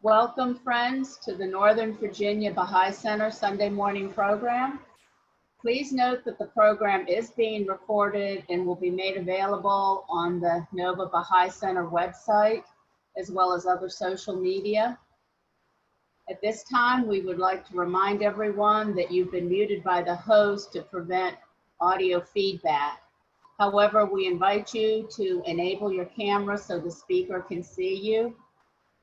Welcome, friends, to the Northern Virginia Baha'i Center Sunday morning program. Please note that the program is being recorded and will be made available on the Nova Baha'i Center website, as well as other social media. At this time, we would like to remind everyone that you've been muted by the host to prevent audio feedback. However, we invite you to enable your camera so the speaker can see you.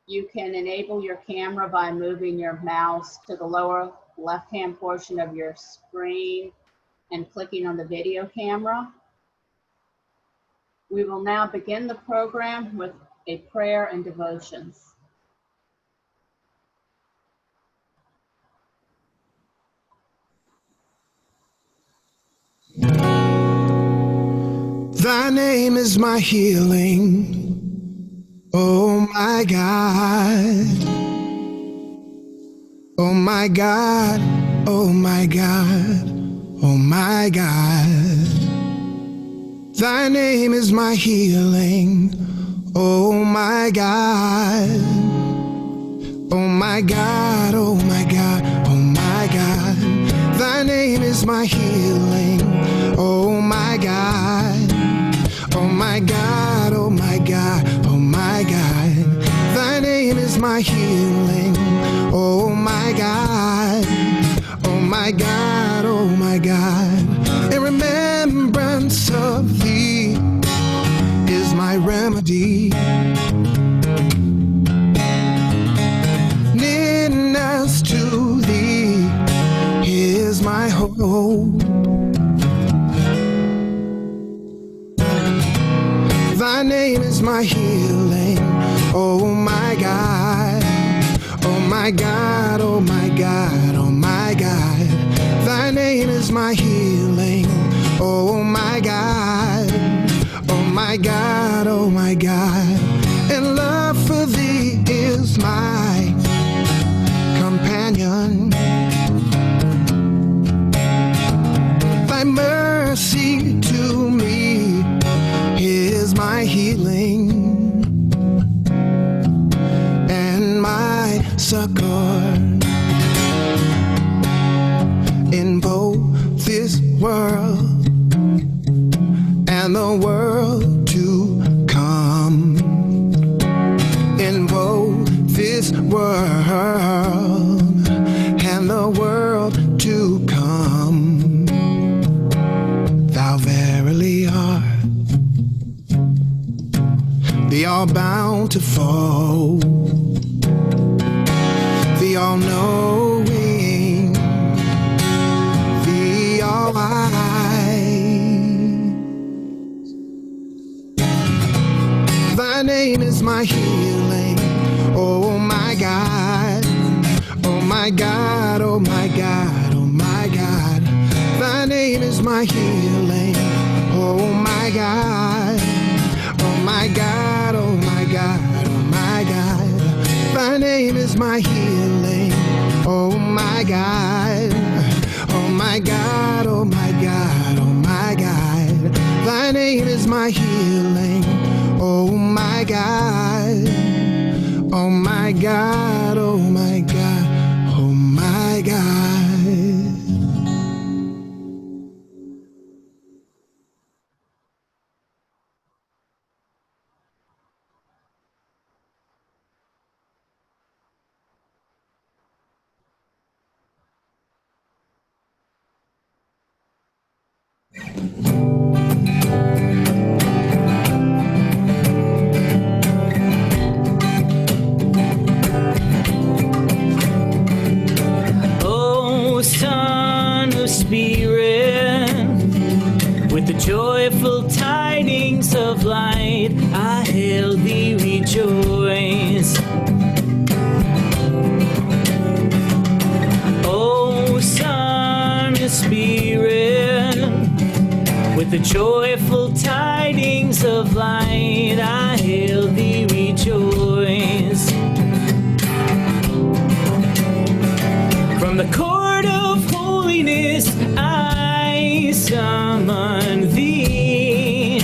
You can enable your camera by moving your mouse to the lower left-hand portion of your screen and clicking on the video camera. We will now begin the program with a prayer and devotions. Thy name is my healing. Oh my God, oh my God, oh my God, oh my God. Thy name is my healing. Oh my God, oh my God, oh my God, oh my God. Thy name is my healing. Oh my God, oh my God, oh my God, oh my God. Thy name is my healing. Oh my God, oh my God, oh my God. In remembrance of thee is my remedy. Nearness to thee is my hope. Thy name is my healing. Oh my God, oh my God, oh my God, oh my God. Thy name is my healing. Oh my God, oh my God, oh my God. And love for thee is my companion. Thy mercy to me is my healing and my succor in both this world and the world to come. In both this world and the world to come, thou verily art the all-bountiful, the all-knowing, the all-wise. Thy name is my healing. Oh my God, oh my God, oh my God, oh my God. Thy name is my healing. Oh my God, oh my God, oh my God, oh my God. Thy name is my healing. Oh my God, oh my God, oh my God, oh my God. Thy name is my healing. Oh my God, oh my God, oh my God, oh my God. With the joyful tidings of light, I hail thee, rejoice. O Son of Spirit, with the joyful tidings of light, I hail thee, rejoice. From the court of holiness, I summon thee.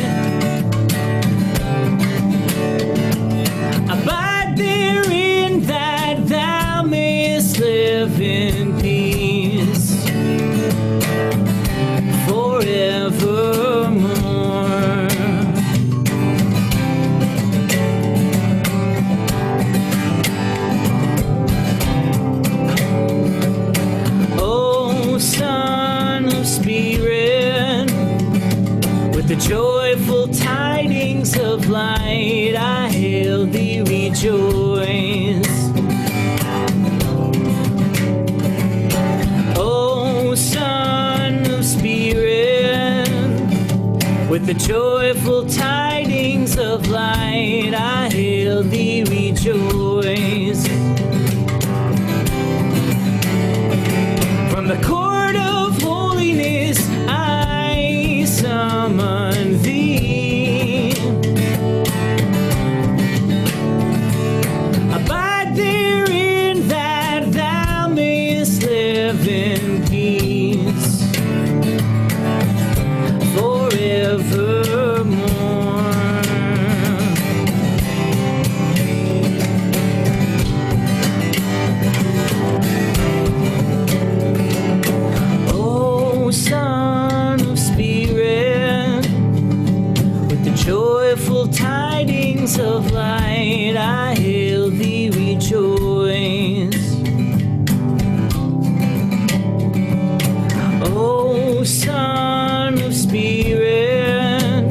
Abide there in that with the joyful tidings of light. I hail thee, rejoice. From the court of holiness I summon thee. Abide therein that thou mayest live in peace forevermore. O Son of Spirit, with the joyful tidings of light, I hail thee, rejoice. O Son of Spirit,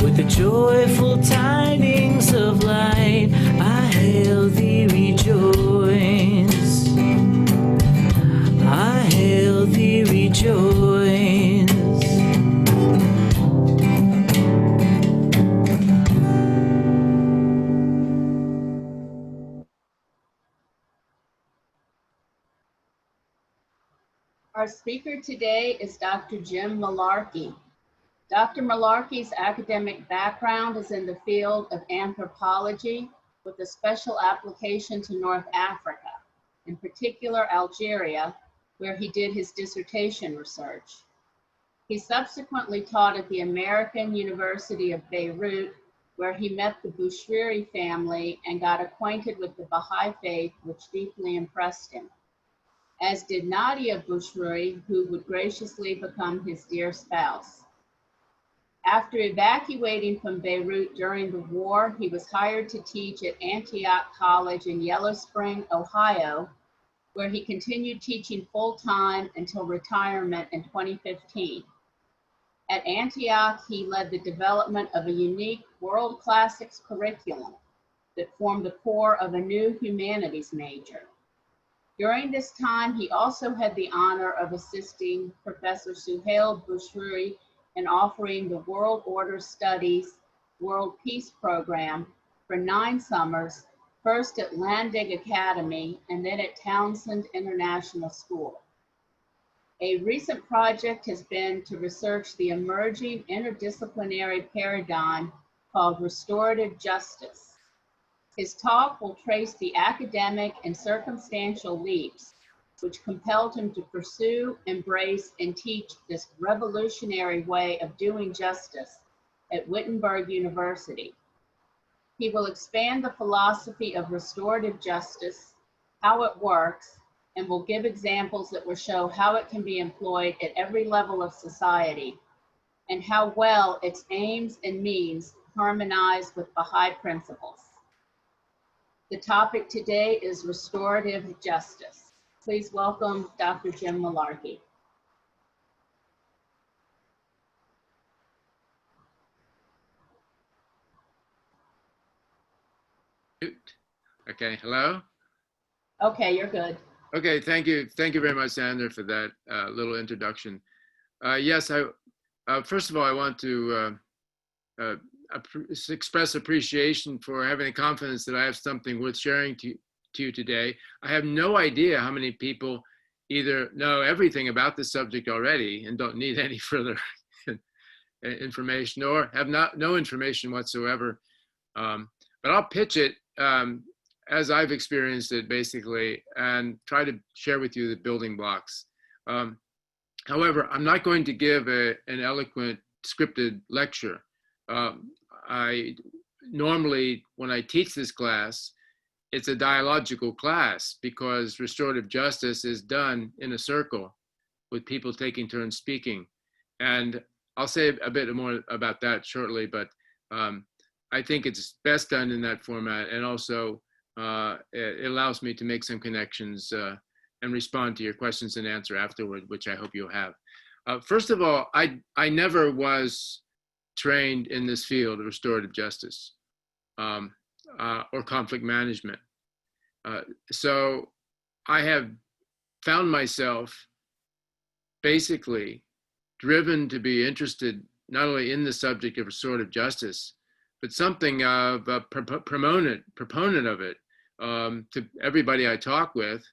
with the joyful tidings of light, I hail thee, rejoice. I hail thee, rejoice. Our speaker today is Dr. Jim Malarkey. Dr. Malarkey's academic background is in the field of anthropology with a special application to North Africa, in particular Algeria, where he did his dissertation research. He subsequently taught at the American University of Beirut, where he met the Bushrui family and got acquainted with the Baha'i Faith, which deeply impressed him, as did Nadia Bushrui, who would graciously become his dear spouse. After evacuating from Beirut during the war, he was hired to teach at Antioch College in Yellow Spring, Ohio, where he continued teaching full-time until retirement in 2015. At Antioch, he led the development of a unique world classics curriculum that formed the core of a new humanities major. During this time, he also had the honor of assisting Professor Suhail Bushrui in offering the World Order Studies World Peace Program for 9 summers, first at Landig Academy and then at Townsend International School. A recent project has been to research the emerging interdisciplinary paradigm called Restorative Justice. His talk will trace the academic and circumstantial leaps which compelled him to pursue, embrace, and teach this revolutionary way of doing justice at Wittenberg University. He will expand the philosophy of restorative justice, how it works, and will give examples that will show how it can be employed at every level of society and how well its aims and means harmonize with Baha'i principles. The topic today is restorative justice. Please welcome Dr. Jim Malarkey. Okay, hello? Okay, you're good. Okay, thank you. Thank you very much, Sandra, for that little introduction. Yes, first of all, I want to express appreciation for having the confidence that I have something worth sharing to you today. I have no idea how many people either know everything about the subject already and don't need any further information, or have no information whatsoever. But I'll pitch it as I've experienced it, basically, and try to share with you the building blocks. However, I'm not going to give an eloquent scripted lecture. I normally, when I teach this class, it's a dialogical class because restorative justice is done in a circle with people taking turns speaking. And I'll say a bit more about that shortly, but I think it's best done in that format. And also it allows me to make some connections and respond to your questions and answer afterward, which I hope you'll have. First of all, I never was trained in this field of restorative justice or conflict management. So I have found myself basically driven to be interested not only in the subject of restorative justice, but something of a proponent of it to everybody I talk with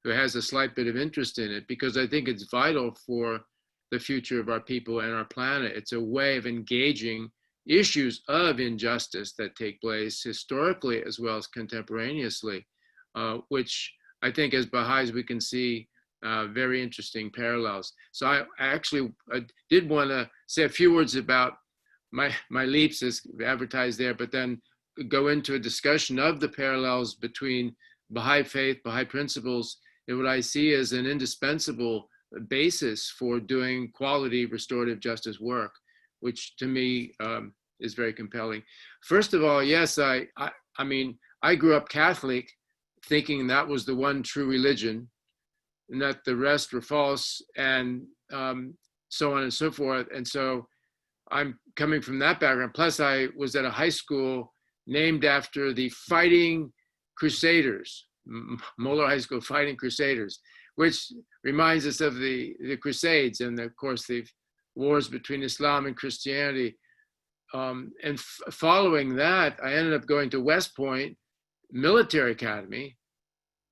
who has a slight bit of interest in it, because I think it's vital for the future of our people and our planet. It's a way of engaging issues of injustice that take place historically as well as contemporaneously, which I think as Baha'is we can see very interesting parallels. So I actually did want to say a few words about my leaps as advertised there, but then go into a discussion of the parallels between Baha'i faith, Baha'i principles, and what I see as an indispensable basis for doing quality restorative justice work, which to me is very compelling. First of all, yes, I mean, I grew up Catholic thinking that was the one true religion and that the rest were false, and so on and so forth. And so I'm coming from that background. Plus I was at a high school named after the Fighting Crusaders, Molar High School Fighting Crusaders, which reminds us of the Crusades and of course the wars between Islam and Christianity. And following that, I ended up going to West Point Military Academy,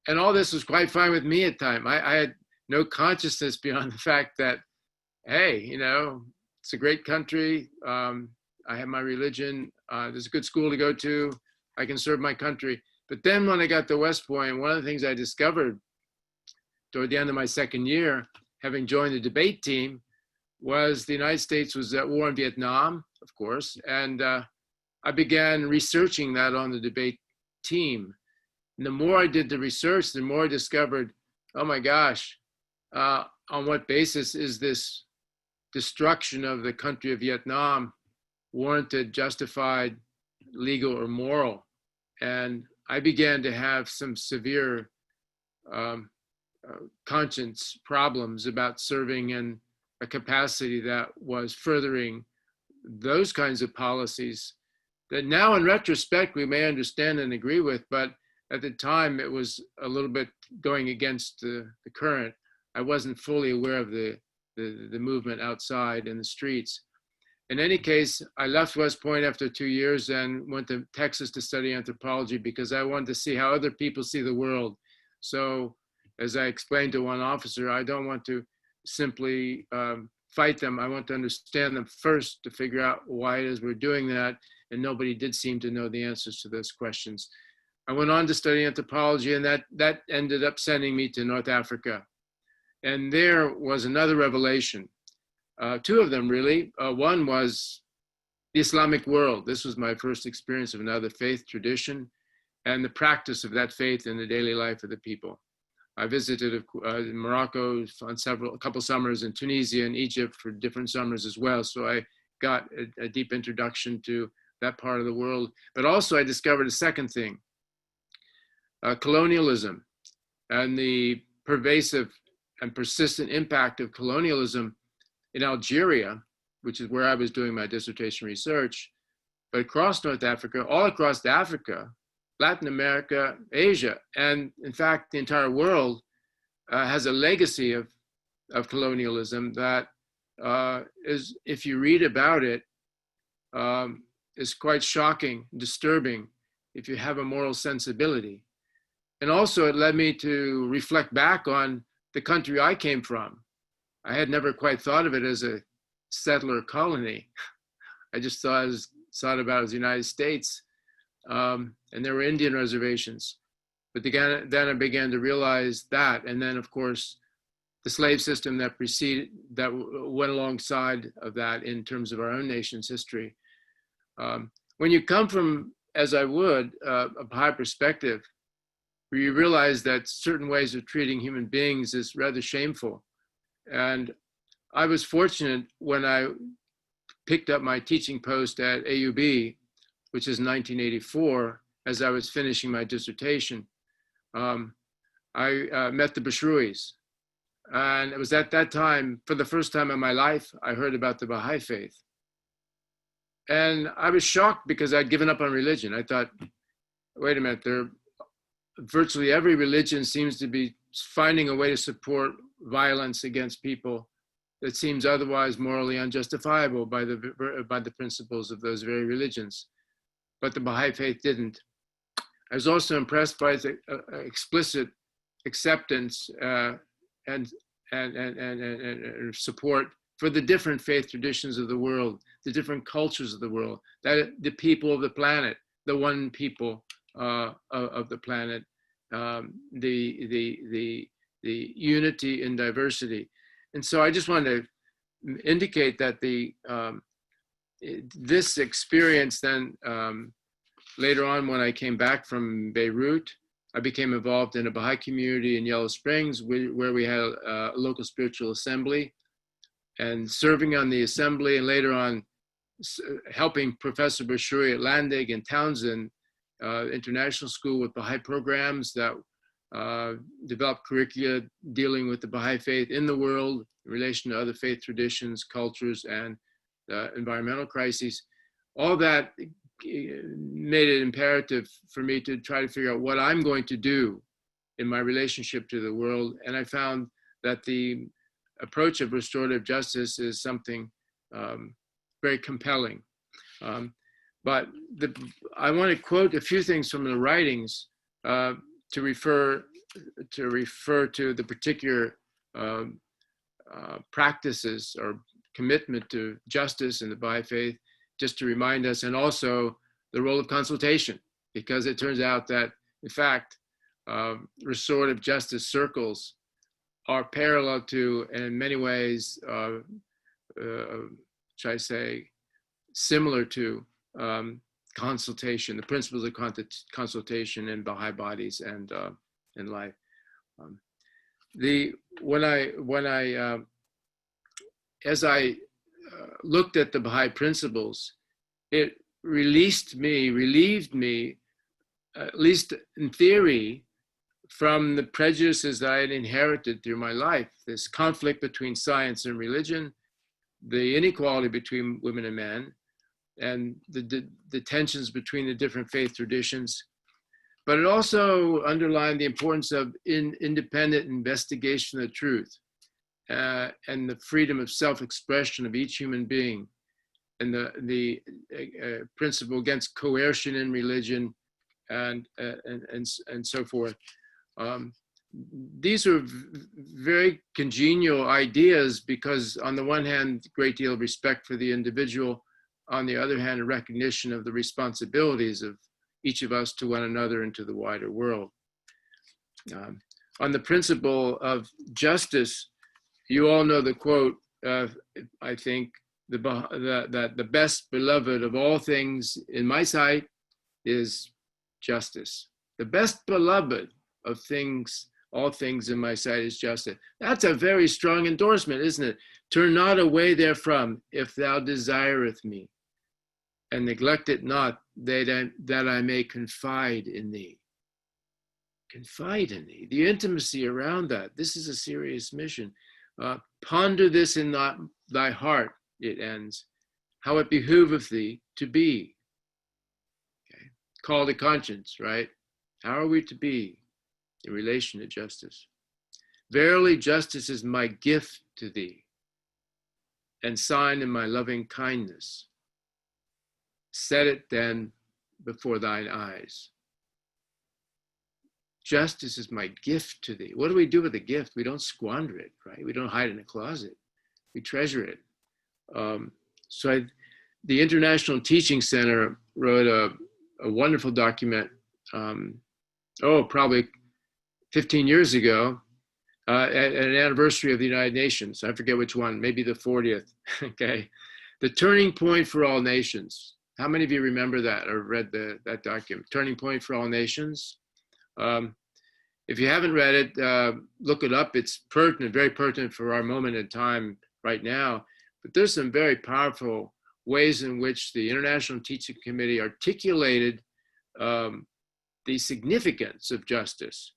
and all this was quite fine with me at the time. I had no consciousness beyond the fact that, hey, you know, it's a great country. I have my religion. There's a good school to go to. I can serve my country. But then when I got to West Point, one of the things I discovered toward the end of my second year, having joined the debate team, was the United States was at war in Vietnam, of course. And I began researching that on the debate team. And the more I did the research, the more I discovered, oh my gosh, on what basis is this destruction of the country of Vietnam warranted, justified, legal, or moral? And I began to have some severe conscience problems about serving in a capacity that was furthering those kinds of policies that now in retrospect we may understand and agree with, but at the time it was a little bit going against the current. I wasn't fully aware of the movement outside in the streets. In any case, I left West Point after 2 years and went to Texas to study anthropology because I wanted to see how other people see the world. So as I explained to one officer, I don't want to simply fight them. I want to understand them first to figure out why it is we're doing that. And nobody did seem to know the answers to those questions. I went on to study anthropology, and that ended up sending me to North Africa. And there was another revelation. Two of them really. One was the Islamic world. This was my first experience of another faith tradition and the practice of that faith in the daily life of the people. I visited Morocco on a couple summers, in Tunisia and Egypt for different summers as well. So I got a deep introduction to that part of the world. But also I discovered a second thing, colonialism and the pervasive and persistent impact of colonialism in Algeria, which is where I was doing my dissertation research, but across North Africa, all across Africa, Latin America, Asia, and in fact, the entire world has a legacy of colonialism that is, if you read about it, is quite shocking, disturbing, if you have a moral sensibility. And also it led me to reflect back on the country I came from. I had never quite thought of it as a settler colony. I just thought about it as the United States. And there were Indian reservations. But then I began to realize that. And then, of course, the slave system that went alongside of that in terms of our own nation's history. When you come from, as I would, a Baha'i perspective, where you realize that certain ways of treating human beings is rather shameful. And I was fortunate when I picked up my teaching post at AUB, which is 1984, as I was finishing my dissertation. I met the Bushruis. And it was at that time, for the first time in my life, I heard about the Bahá'i Faith. And I was shocked because I'd given up on religion. I thought, wait a minute, virtually every religion seems to be finding a way to support violence against people that seems otherwise morally unjustifiable by the principles of those very religions. But the Baha'i Faith didn't. I was also impressed by the explicit acceptance and support for the different faith traditions of the world, the different cultures of the world, that the people of the planet, the one people of the planet, the unity in diversity. And so I just wanted to indicate that this experience then, later on when I came back from Beirut, I became involved in a Baha'i community in Yellow Springs where we had a local spiritual assembly, and serving on the assembly, and later on helping Professor Bushrui at Landig and Townsend International School with Baha'i programs that developed curricula dealing with the Baha'i Faith in the world in relation to other faith traditions, cultures, and environmental crises. All that made it imperative for me to try to figure out what I'm going to do in my relationship to the world. And I found that the approach of restorative justice is something very compelling. But I want to quote a few things from the writings to refer to the particular practices or commitment to justice in the Baha'i Faith, just to remind us, and also the role of consultation, because it turns out that, in fact, restorative justice circles are parallel to, and in many ways, should I say, similar to consultation, the principles of consultation in Baha'i bodies and in life. As I looked at the Baha'i principles, it relieved me, at least in theory, from the prejudices that I had inherited through my life, this conflict between science and religion, the inequality between women and men, and the tensions between the different faith traditions. But it also underlined the importance of independent investigation of the truth and the freedom of self-expression of each human being, and the principle against coercion in religion and so forth. These are very congenial ideas because, on the one hand, a great deal of respect for the individual, on the other hand, a recognition of the responsibilities of each of us to one another and to the wider world. On the principle of justice, you all know the quote, I think, that the best beloved of all things in my sight is justice. The best beloved of things, all things in my sight is justice. That's a very strong endorsement, isn't it? Turn not away therefrom if thou desireth me, and neglect it not that I may confide in thee. Confide in thee, the intimacy around that. This is a serious mission. Ponder this in thy heart, it ends, how it behooveth thee to be. Okay. Call to conscience, right? How are we to be in relation to justice? Verily, justice is my gift to thee, and sign in my loving kindness. Set it then before thine eyes. Justice is my gift to thee. What do we do with a gift? We don't squander it, right? We don't hide it in a closet. We treasure it. The International Teaching Center wrote a wonderful document, probably 15 years ago, at an anniversary of the United Nations. I forget which one, maybe the 40th, okay? The Turning Point for All Nations. How many of you remember that or read that document? Turning Point for All Nations. If you haven't read it, look it up. It's pertinent, very pertinent for our moment in time right now. But there's some very powerful ways in which the International Teaching Committee articulated the significance of justice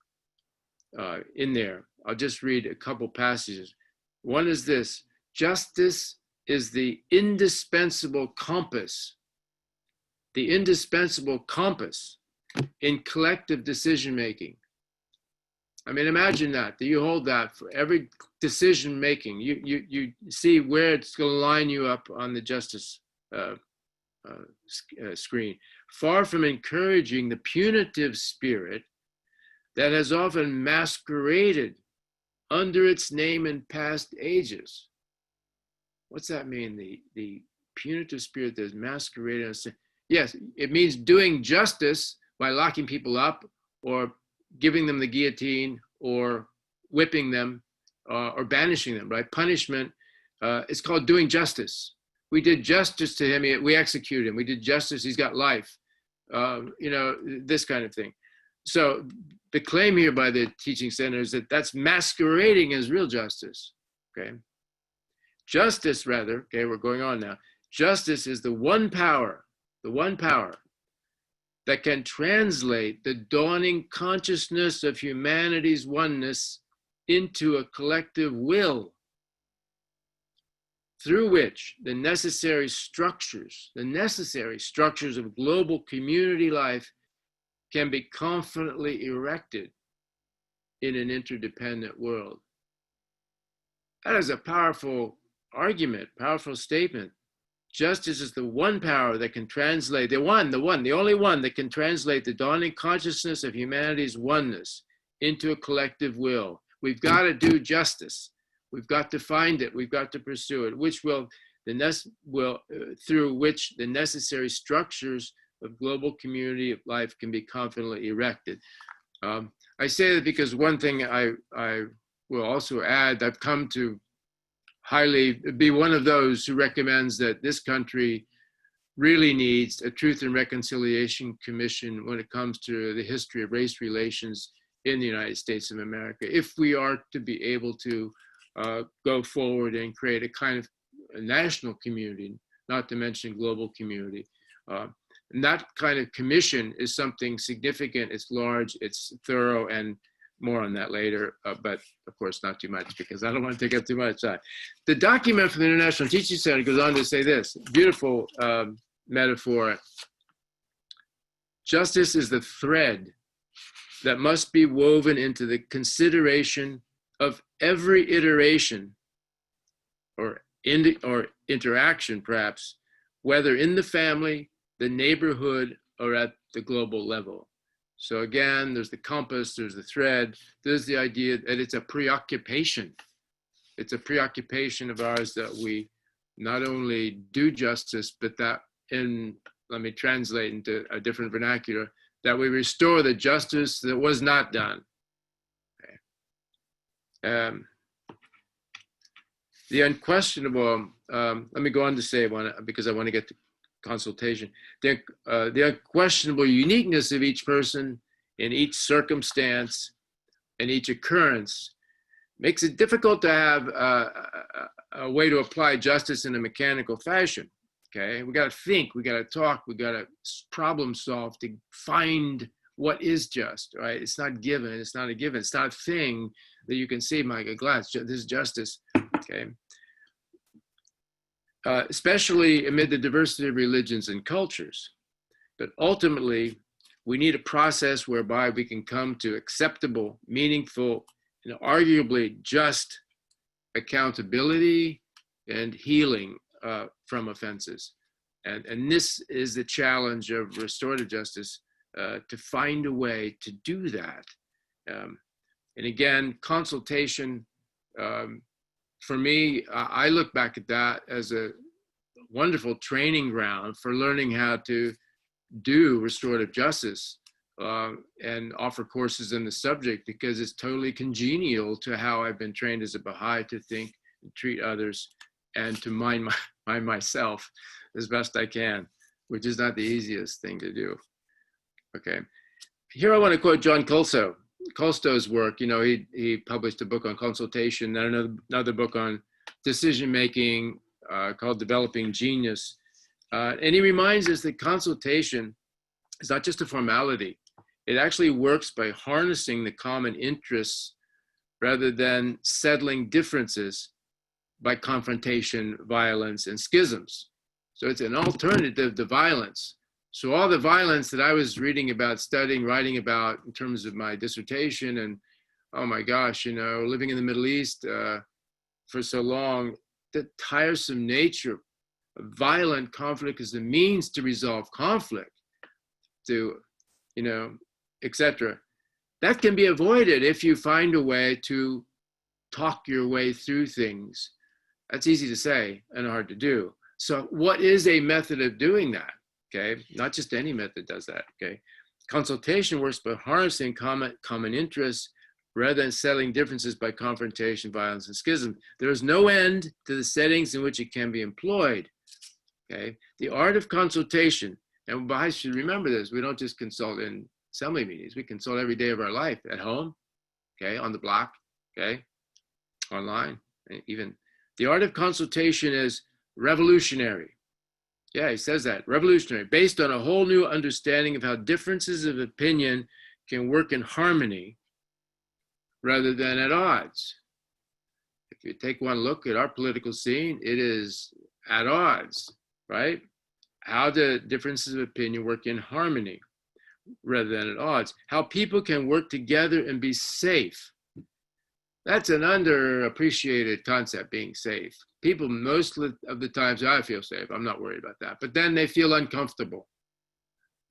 in there. I'll just read a couple passages. One is this: justice is the indispensable compass in collective decision-making. I mean, imagine that you hold that for every decision making. You see where it's going to line you up on the justice screen. Far from encouraging the punitive spirit that has often masqueraded under its name in past ages. What's that mean? The punitive spirit that is masqueraded. Yes, it means doing justice by locking people up or giving them the guillotine or whipping them or banishing them, right? Punishment, it's called doing justice. We did justice to him, we executed him. We did justice, he's got life. This kind of thing. So the claim here by the teaching center is that that's masquerading as real justice, okay? Justice, rather, okay, we're going on now. Justice is the one power that can translate the dawning consciousness of humanity's oneness into a collective will, through which the necessary structures of global community life can be confidently erected in an interdependent world. That is a powerful argument, powerful statement. Justice is the one power that can translate, the only one that can translate the dawning consciousness of humanity's oneness into a collective will. We've got to do justice. We've got to find it. We've got to pursue it, through which the necessary structures of global community of life can be confidently erected. I say that because one thing I will also add, I've come to highly be one of those who recommends that this country really needs a Truth and Reconciliation Commission when it comes to the history of race relations in the United States of America, if we are to be able to go forward and create a kind of a national community, not to mention global community. And that kind of commission is something significant, it's large, it's thorough, and more on that later, but of course not too much because I don't want to take up too much time. The document from the International Teaching Center goes on to say this, beautiful metaphor. Justice is the thread that must be woven into the consideration of every iteration or interaction, perhaps, whether in the family, the neighborhood, or at the global level. So again, there's the compass, there's the thread, there's the idea that it's a preoccupation. It's a preoccupation of ours that we not only do justice, but that let me translate into a different vernacular, that we restore the justice that was not done. Okay. The unquestionable, let me go on to say one, because I want to get to consultation. The unquestionable uniqueness of each person in each circumstance and each occurrence makes it difficult to have a way to apply justice in a mechanical fashion. Okay, we got to think, we got to talk, we got to problem solve to find what is just, right? It's not given, it's not a given, it's not a thing that you can see, like a glass, this is justice, okay? Especially amid the diversity of religions and cultures. But ultimately, we need a process whereby we can come to acceptable, meaningful, and arguably just accountability and healing from offenses. And this is the challenge of restorative justice, to find a way to do that. And again, consultation, for me, I look back at that as a wonderful training ground for learning how to do restorative justice and offer courses in the subject, because it's totally congenial to how I've been trained as a Baha'i to think and treat others and to mind myself as best I can, which is not the easiest thing to do. Okay, here I want to quote John Culsto's work. You know, he published a book on consultation and another book on decision-making called Developing Genius. And he reminds us that consultation is not just a formality. It actually works by harnessing the common interests rather than settling differences by confrontation, violence, and schisms. So it's an alternative to violence. So all the violence that I was reading about, studying, writing about in terms of my dissertation and oh my gosh, living in the Middle East for so long, the tiresome nature of violent conflict as the means to resolve conflict, to, etc. That can be avoided if you find a way to talk your way through things. That's easy to say and hard to do. So what is a method of doing that? Okay, not just any method does that. Okay, consultation works by harnessing common interests rather than settling differences by confrontation, violence, and schism. There is no end to the settings in which it can be employed. Okay, the art of consultation, and Baha'is should remember this, we don't just consult in assembly meetings, we consult every day of our life, at home, okay, on the block, okay, online, even. The art of consultation is revolutionary. Yeah, he says that, revolutionary, based on a whole new understanding of how differences of opinion can work in harmony rather than at odds. If you take one look at our political scene, it is at odds, right? How do differences of opinion work in harmony rather than at odds? How people can work together and be safe. That's an underappreciated concept, being safe. People most of the times, I feel safe, I'm not worried about that. But then they feel uncomfortable.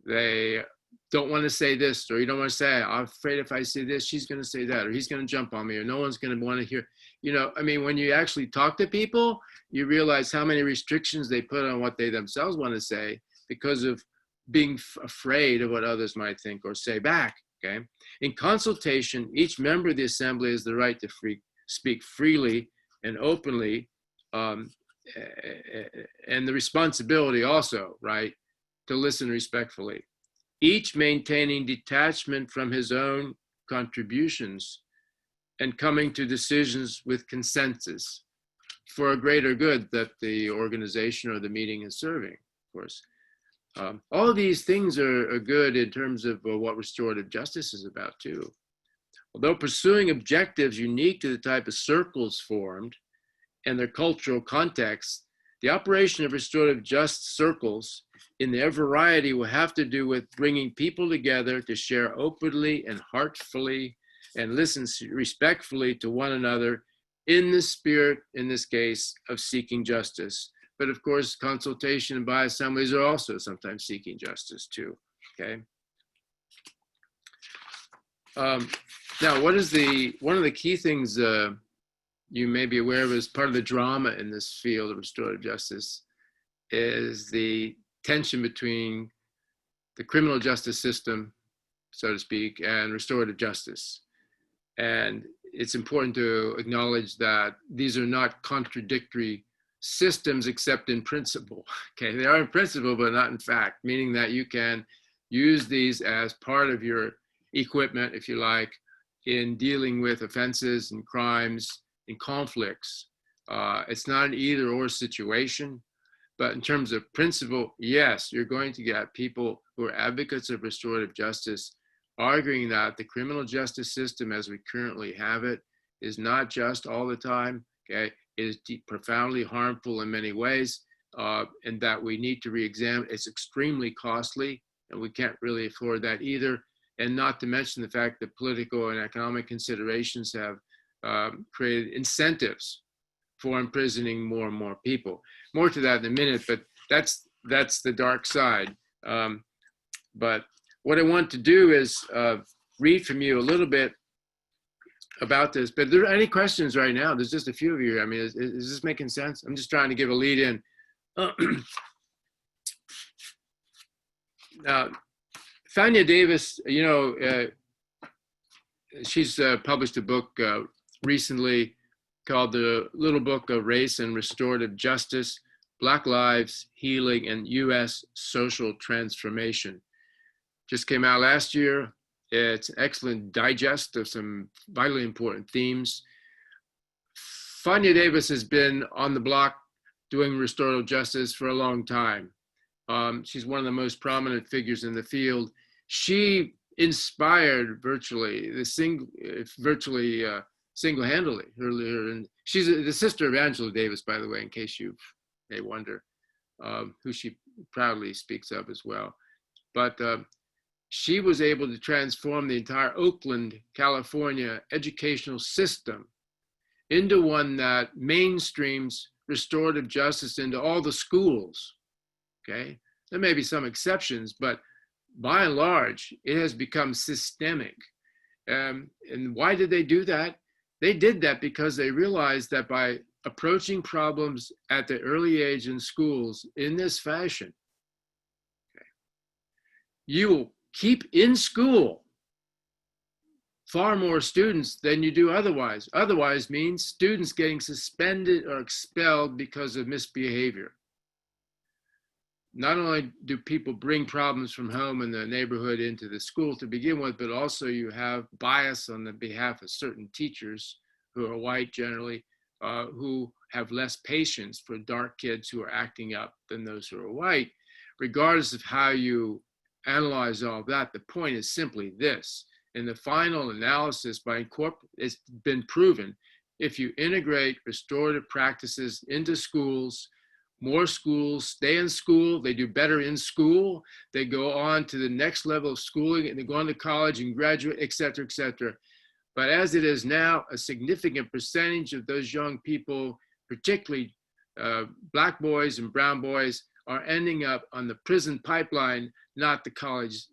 They don't want to say this, or you don't want to say, I'm afraid if I say this, she's going to say that, or he's going to jump on me, or no one's going to want to hear. When you actually talk to people, you realize how many restrictions they put on what they themselves want to say because of being afraid of what others might think or say back, okay? In consultation, each member of the assembly has the right to speak freely and openly, and the responsibility also, right, to listen respectfully. Each maintaining detachment from his own contributions and coming to decisions with consensus for a greater good that the organization or the meeting is serving, of course. All of these things are good in terms of what restorative justice is about too. Although pursuing objectives unique to the type of circles formed and their cultural context, the operation of restorative justice circles in their variety will have to do with bringing people together to share openly and heartfully and listen respectfully to one another in the spirit, in this case, of seeking justice. But of course, consultation and Baha'i assemblies are also sometimes seeking justice too, okay? Now, one of the key things you may be aware of as part of the drama in this field of restorative justice is the tension between the criminal justice system, so to speak, and restorative justice. And it's important to acknowledge that these are not contradictory systems except in principle. Okay, they are in principle, but not in fact, meaning that you can use these as part of your equipment, if you like, in dealing with offenses and crimes and conflicts. It's not an either or situation, but in terms of principle, yes, you're going to get people who are advocates of restorative justice arguing that the criminal justice system as we currently have it is not just all the time, okay? It is profoundly harmful in many ways, and that we need to re-examine. It's extremely costly, and we can't really afford that either. And not to mention the fact that political and economic considerations have created incentives for imprisoning more and more people. More to that in a minute, but that's the dark side. But what I want to do is read from you a little bit about this. But are there any questions right now? There's just a few of you. I mean, is this making sense? I'm just trying to give a lead in. Now, Fania Davis, she's published a book recently called The Little Book of Race and Restorative Justice, Black Lives, Healing, and U.S. Social Transformation. Just came out last year. It's an excellent digest of some vitally important themes. Fania Davis has been on the block doing restorative justice for a long time. She's one of the most prominent figures in the field. She inspired virtually single-handedly. She's the sister of Angela Davis, by the way, in case you may wonder, who she proudly speaks of as well. But she was able to transform the entire Oakland, California educational system into one that mainstreams restorative justice into all the schools, okay? There may be some exceptions, but by and large, it has become systemic. And why did they do that? They did that because they realized that by approaching problems at the early age in schools in this fashion, okay, you will keep in school far more students than you do otherwise. Otherwise means students getting suspended or expelled because of misbehavior. Not only do people bring problems from home and the neighborhood into the school to begin with, but also you have bias on the behalf of certain teachers who are white generally, who have less patience for dark kids who are acting up than those who are white. Regardless of how you analyze all of that, the point is simply this. In the final analysis, it's been proven, if you integrate restorative practices into schools, more schools stay in school, they do better in school, they go on to the next level of schooling, and they go on to college and graduate, et cetera, et cetera. But as it is now, a significant percentage of those young people, particularly Black boys and brown boys, are ending up on the prison pipeline, not the college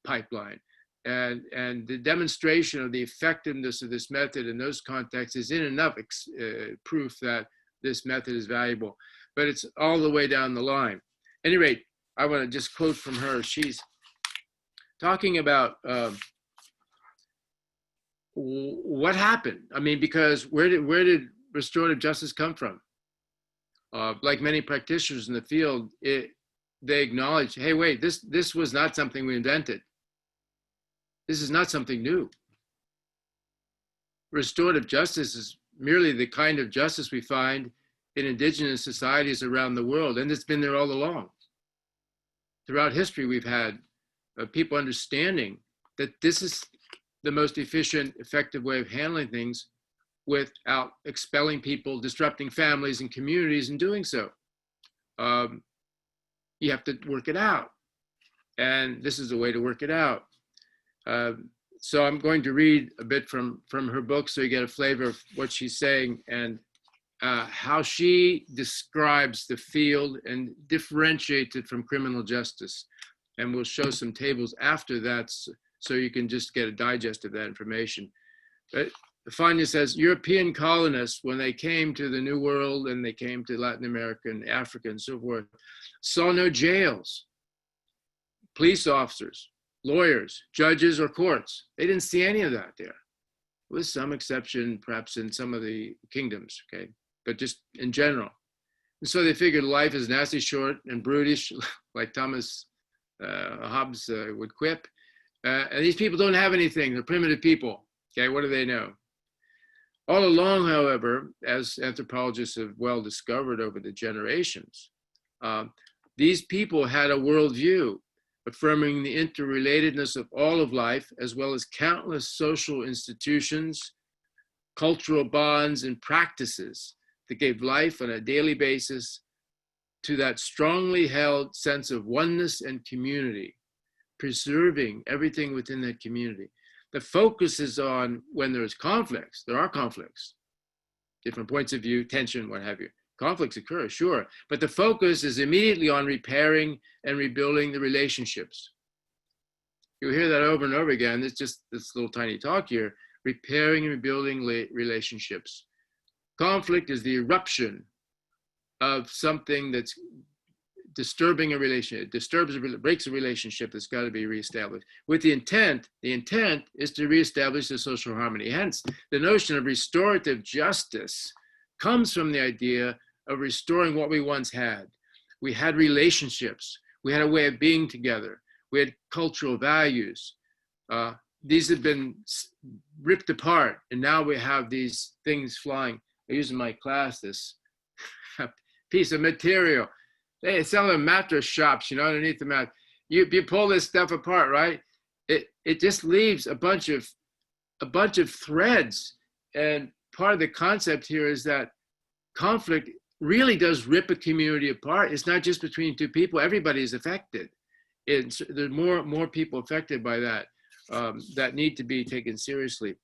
pipeline. And the demonstration of the effectiveness of this method in those contexts is in enough proof that this method is valuable. But it's all the way down the line. At any rate, I want to just quote from her. She's talking about what happened. I mean, because where did restorative justice come from? Like many practitioners in the field, they acknowledge, hey, wait, this was not something we invented. This is not something new. Restorative justice is merely the kind of justice we find in indigenous societies around the world, and it's been there all along. Throughout history, we've had people understanding that this is the most efficient, effective way of handling things without expelling people, disrupting families and communities in doing so. You have to work it out, and this is the way to work it out. So I'm going to read a bit from her book so you get a flavor of what she's saying and how she describes the field and differentiates it from criminal justice. And we'll show some tables after that so you can just get a digest of that information. But Fania says, European colonists, when they came to the New World and they came to Latin America and Africa and so forth, saw no jails, police officers, lawyers, judges, or courts. They didn't see any of that there, with some exception perhaps in some of the kingdoms, okay? But just in general. And so they figured life is nasty, short, and brutish, like Thomas Hobbes would quip. And these people don't have anything. They're primitive people, okay? What do they know? All along, however, as anthropologists have well discovered over the generations, these people had a worldview affirming the interrelatedness of all of life, as well as countless social institutions, cultural bonds, and practices that gave life on a daily basis to that strongly held sense of oneness and community, preserving everything within that community. The focus is on when there's conflicts. There are conflicts, different points of view, tension, what have you. Conflicts occur, sure, but the focus is immediately on repairing and rebuilding the relationships. You'll hear that over and over again. It's just this little tiny talk here, repairing and rebuilding relationships. Conflict is the eruption of something that's disturbing a relationship. It breaks a relationship that's got to be reestablished. With the intent is to reestablish the social harmony. Hence, the notion of restorative justice comes from the idea of restoring what we once had. We had relationships. We had a way of being together. We had cultural values. These have been ripped apart, and now we have these things flying. I use in my class this piece of material. They sell in mattress shops, underneath the mat. You pull this stuff apart, right? It just leaves a bunch of threads. And part of the concept here is that conflict really does rip a community apart. It's not just between two people. Everybody is affected. there's more people affected by that that need to be taken seriously.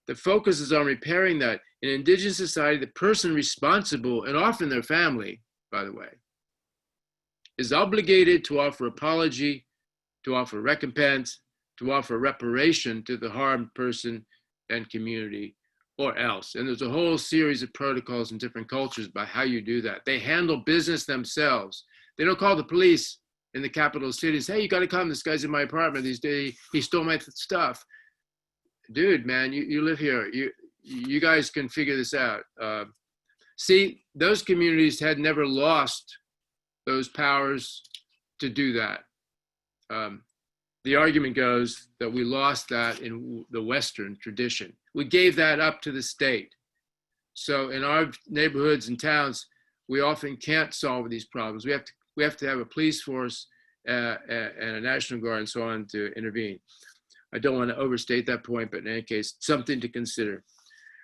The focus is on repairing that. In indigenous society, the person responsible, and often their family, by the way, is obligated to offer apology, to offer recompense, to offer reparation to the harmed person and community, or else. And there's a whole series of protocols in different cultures about how you do that. They handle business themselves. They don't call the police in the capital cities. Hey, you got to come. This guy's in my apartment these days. He stole my stuff. Dude, man, you live here. You guys can figure this out. See, those communities had never lost those powers to do that. The argument goes that we lost that in the Western tradition. We gave that up to the state. So in our neighborhoods and towns, we often can't solve these problems. We have to have a police force and a National Guard and so on to intervene. I don't want to overstate that point, but in any case, something to consider.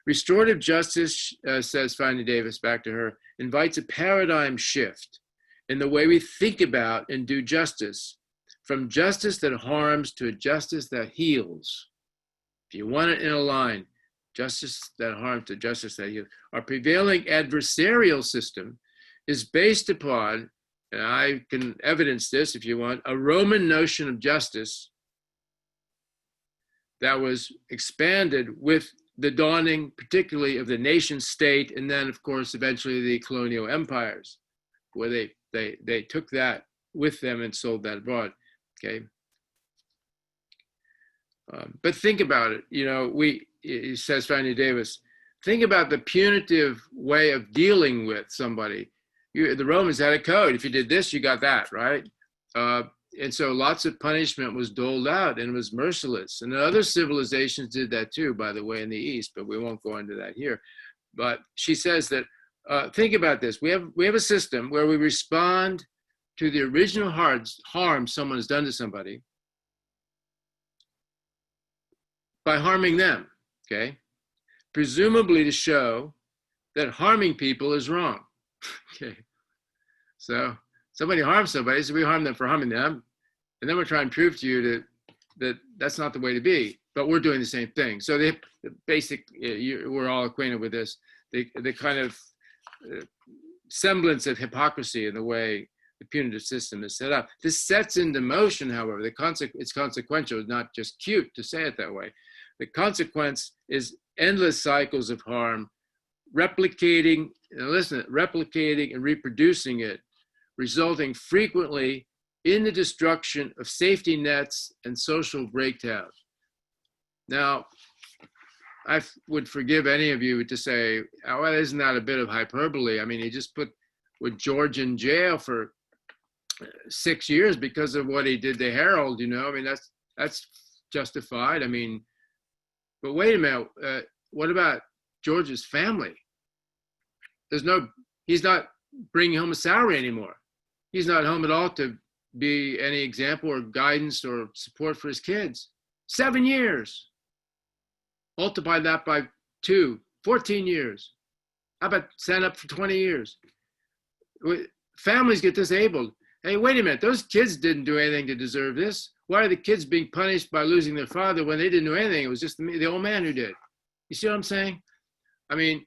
Restorative justice, says Fannie Davis, back to her, invites a paradigm shift in the way we think about and do justice, from justice that harms to a justice that heals. If you want it in a line, justice that harms to justice that heals. Our prevailing adversarial system is based upon, and I can evidence this if you want, a Roman notion of justice that was expanded with the dawning, particularly of the nation state, and then, of course, eventually the colonial empires, where they took that with them and sold that abroad. Okay. But think about it. You know, says Fannie Davis, think about the punitive way of dealing with somebody. The Romans had a code. If you did this, you got that, right? And so lots of punishment was doled out and it was merciless. And other civilizations did that too, by the way, in the East, but we won't go into that here. But she says that, think about this. We have a system where we respond to the original harm someone has done to somebody by harming them, okay? Presumably to show that harming people is wrong, okay? So somebody harms somebody, so we harm them for harming them, and then we're trying to prove to you that that's not the way to be, but we're doing the same thing. So the basic, we're all acquainted with this, the kind of semblance of hypocrisy in the way the punitive system is set up. This sets into motion, however, it's consequential, it's not just cute to say it that way. The consequence is endless cycles of harm, replicating and reproducing it, resulting frequently in the destruction of safety nets and social breakdown. Now, I would forgive any of you to say, oh, well, isn't that a bit of hyperbole? I mean, he just put George in jail for 6 years because of what he did to Harold, you know? I mean, that's justified. I mean, but wait a minute, what about George's family? He's not bringing home a salary anymore. He's not home at all to be any example or guidance or support for his kids. 7 years. Multiply that by 2, 14 years. How about stand up for 20 years? Families get disabled. Hey, wait a minute, those kids didn't do anything to deserve this. Why are the kids being punished by losing their father when they didn't do anything? It was just the old man who did. You see what I'm saying? I mean,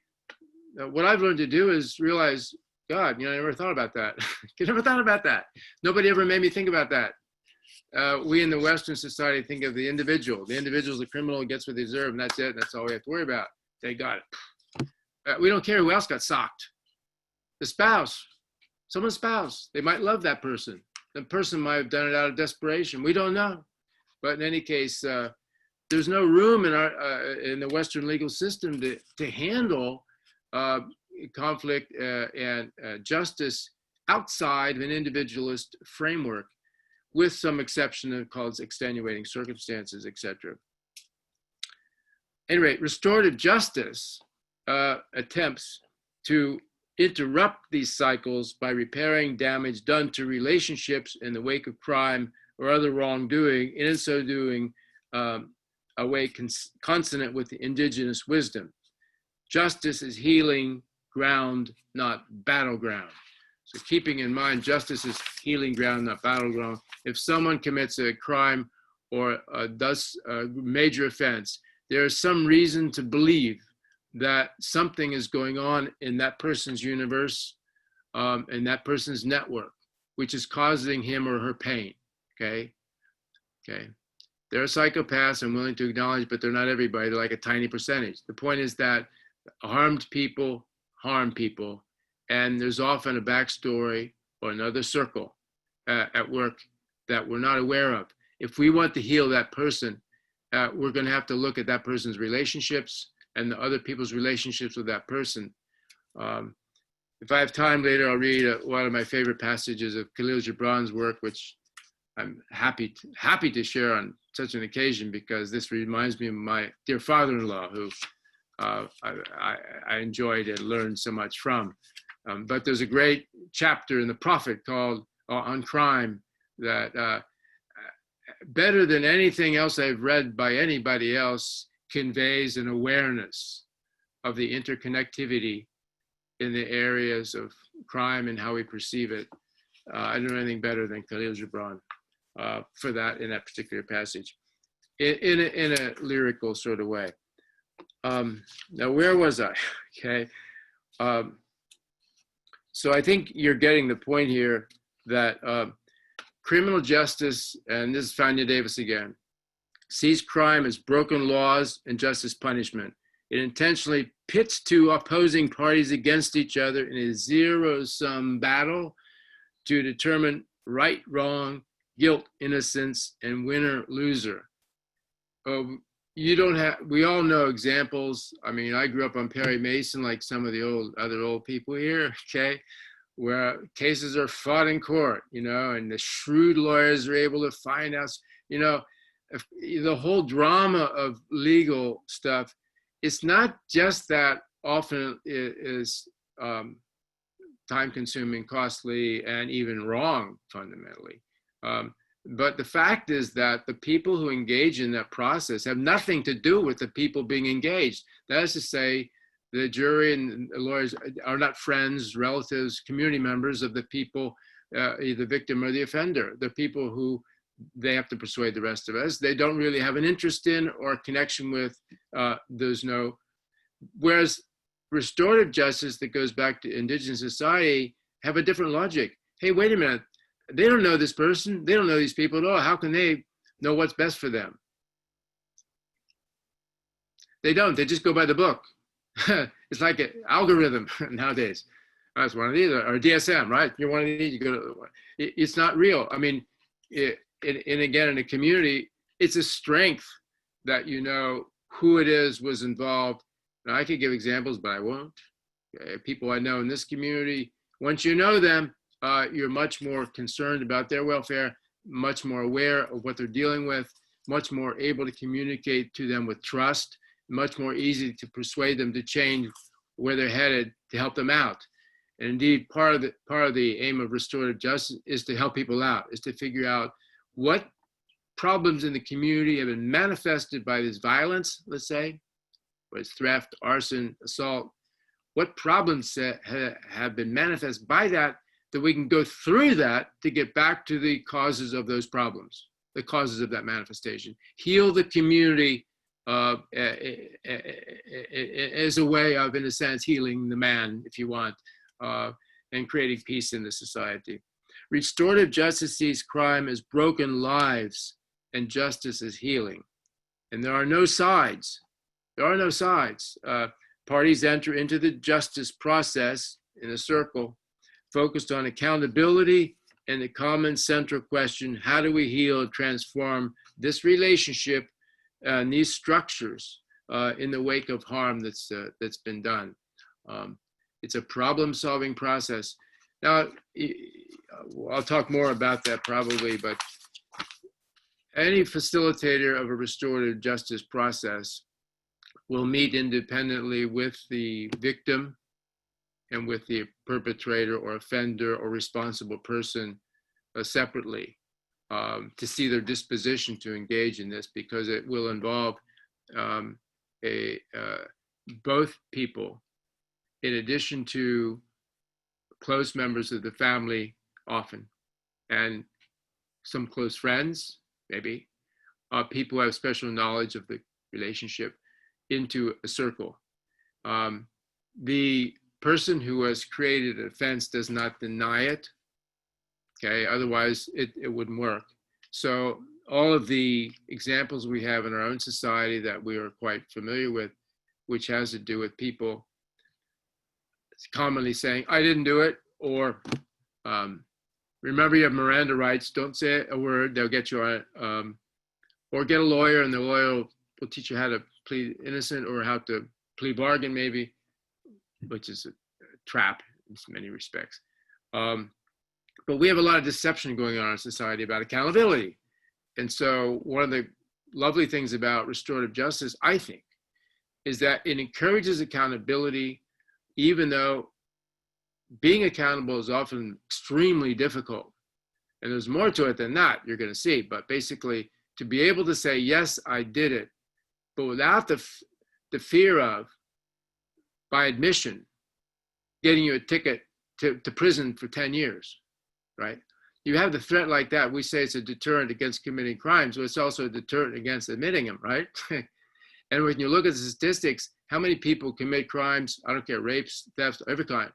what I've learned to do is realize, God, I never thought about that. I never thought about that. Nobody ever made me think about that. We in the Western society think of the individual. The individual is a criminal and gets what they deserve, and that's it. That's all we have to worry about. They got it. We don't care who else got socked. The spouse, someone's spouse. They might love that person. The person might have done it out of desperation. We don't know. But in any case, there's no room in the Western legal system to handle conflict and justice outside of an individualist framework, with some exception of called extenuating circumstances, etc. At any rate, restorative justice attempts to interrupt these cycles by repairing damage done to relationships in the wake of crime or other wrongdoing, and in so doing, a way consonant with the indigenous wisdom. Justice is healing ground, not battleground. So keeping in mind, justice is healing ground, not battleground. If someone commits a crime or does a major offense, there is some reason to believe that something is going on in that person's universe, in that person's network, which is causing him or her pain, okay? Okay. There are psychopaths, I'm willing to acknowledge, but they're not everybody. They're like a tiny percentage. The point is that harmed people harm people, and there's often a backstory or another circle at work that we're not aware of. If we want to heal that person, we're going to have to look at that person's relationships and the other people's relationships with that person. If I have time later, I'll read one of my favorite passages of Khalil Gibran's work, which I'm happy to share on such an occasion, because this reminds me of my dear father-in-law, who I enjoyed and learned so much from. But there's a great chapter in the Prophet called on crime that better than anything else I've read by anybody else conveys an awareness of the interconnectivity in the areas of crime and how we perceive it. I don't know anything better than Khalil Gibran for that in that particular passage, in a lyrical sort of way. Now, where was I? Okay. So I think you're getting the point here that criminal justice, and this is Fania Davis again, sees crime as broken laws and justice punishment. It intentionally pits two opposing parties against each other in a zero-sum battle to determine right, wrong, guilt, innocence, and winner, loser. We all know examples. I mean, I grew up on Perry Mason, like some of the other old people here, okay, where cases are fought in court, and the shrewd lawyers are able to find out, the whole drama of legal stuff. It's not just that often it is time-consuming, costly, and even wrong fundamentally. But the fact is that the people who engage in that process have nothing to do with the people being engaged. That is to say, the jury and the lawyers are not friends, relatives, community members of the people, the victim or the offender. They're people who they have to persuade the rest of us. They don't really have an interest in or connection with. Whereas restorative justice that goes back to indigenous society have a different logic. Hey, wait a minute. They don't know this person. They don't know these people at all. How can they know what's best for them? They don't. They just go by the book. It's like an algorithm nowadays. That's one of these, or DSM, right? You're one of these. You go to. It's not real. I mean, again, in a community, it's a strength that you know who it is was involved. Now, I could give examples, but I won't. People I know in this community, once you know them, you're much more concerned about their welfare, much more aware of what they're dealing with, much more able to communicate to them with trust, much more easy to persuade them to change where they're headed to help them out. And indeed, part of the aim of restorative justice is to help people out, is to figure out what problems in the community have been manifested by this violence, let's say, whether it's theft, arson, assault, what problems have been manifested by that we can go through that to get back to the causes of those problems, the causes of that manifestation. Heal the community as a way of, in a sense, healing the man, if you want, and creating peace in the society. Restorative justice sees crime as broken lives and justice as healing. And there are no sides. There are no sides. Parties enter into the justice process in a circle focused on accountability and the common central question: how do we heal, transform this relationship and these structures in the wake of harm that's been done? It's a problem-solving process. Now, I'll talk more about that probably, but any facilitator of a restorative justice process will meet independently with the victim and with the perpetrator or offender or responsible person separately to see their disposition to engage in this, because it will involve both people, in addition to close members of the family often, and some close friends, maybe, people who have special knowledge of the relationship into a circle. The person who has created an offense does not deny it, okay? Otherwise, it wouldn't work. So all of the examples we have in our own society that we are quite familiar with, which has to do with people commonly saying, I didn't do it, or remember you have Miranda rights, don't say a word, they'll get you on it, or get a lawyer and the lawyer will teach you how to plead innocent or how to plea bargain maybe, which is a trap in many respects. But we have a lot of deception going on in society about accountability. And so one of the lovely things about restorative justice, I think, is that it encourages accountability, even though being accountable is often extremely difficult. And there's more to it than that, you're going to see. But basically, to be able to say, yes, I did it, but without the fear of, by admission, getting you a ticket to prison for 10 years, right? You have the threat like that. We say it's a deterrent against committing crimes, but it's also a deterrent against admitting them, right? And when you look at the statistics, how many people commit crimes, I don't care, rapes, thefts, every kind,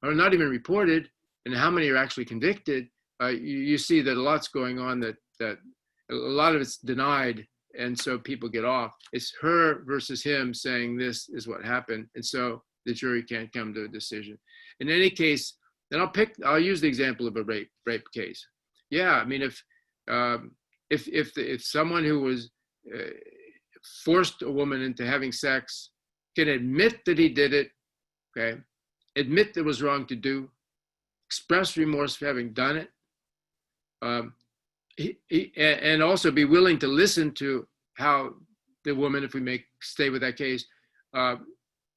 are not even reported, and how many are actually convicted, you see that a lot's going on that a lot of it's denied, and so people get off. It's her versus him saying this is what happened, and so the jury can't come to a decision. In any case, then I'll use the example of a rape case. Yeah, I mean, if someone who was forced a woman into having sex can admit that he did it, okay, admit that it was wrong to do, express remorse for having done it, and also be willing to listen to how the woman, if we may stay with that case,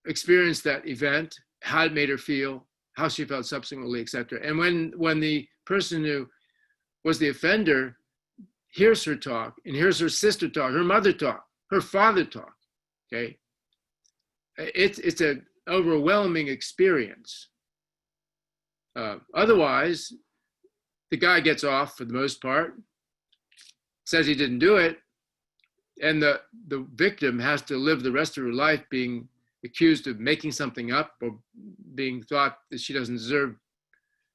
experienced that event, how it made her feel, how she felt subsequently, etc. And when the person who was the offender hears her talk, and hears her sister talk, her mother talk, her father talk, okay, it's an overwhelming experience. Otherwise, the guy gets off for the most part, says he didn't do it, and the victim has to live the rest of her life being accused of making something up or being thought that she deserves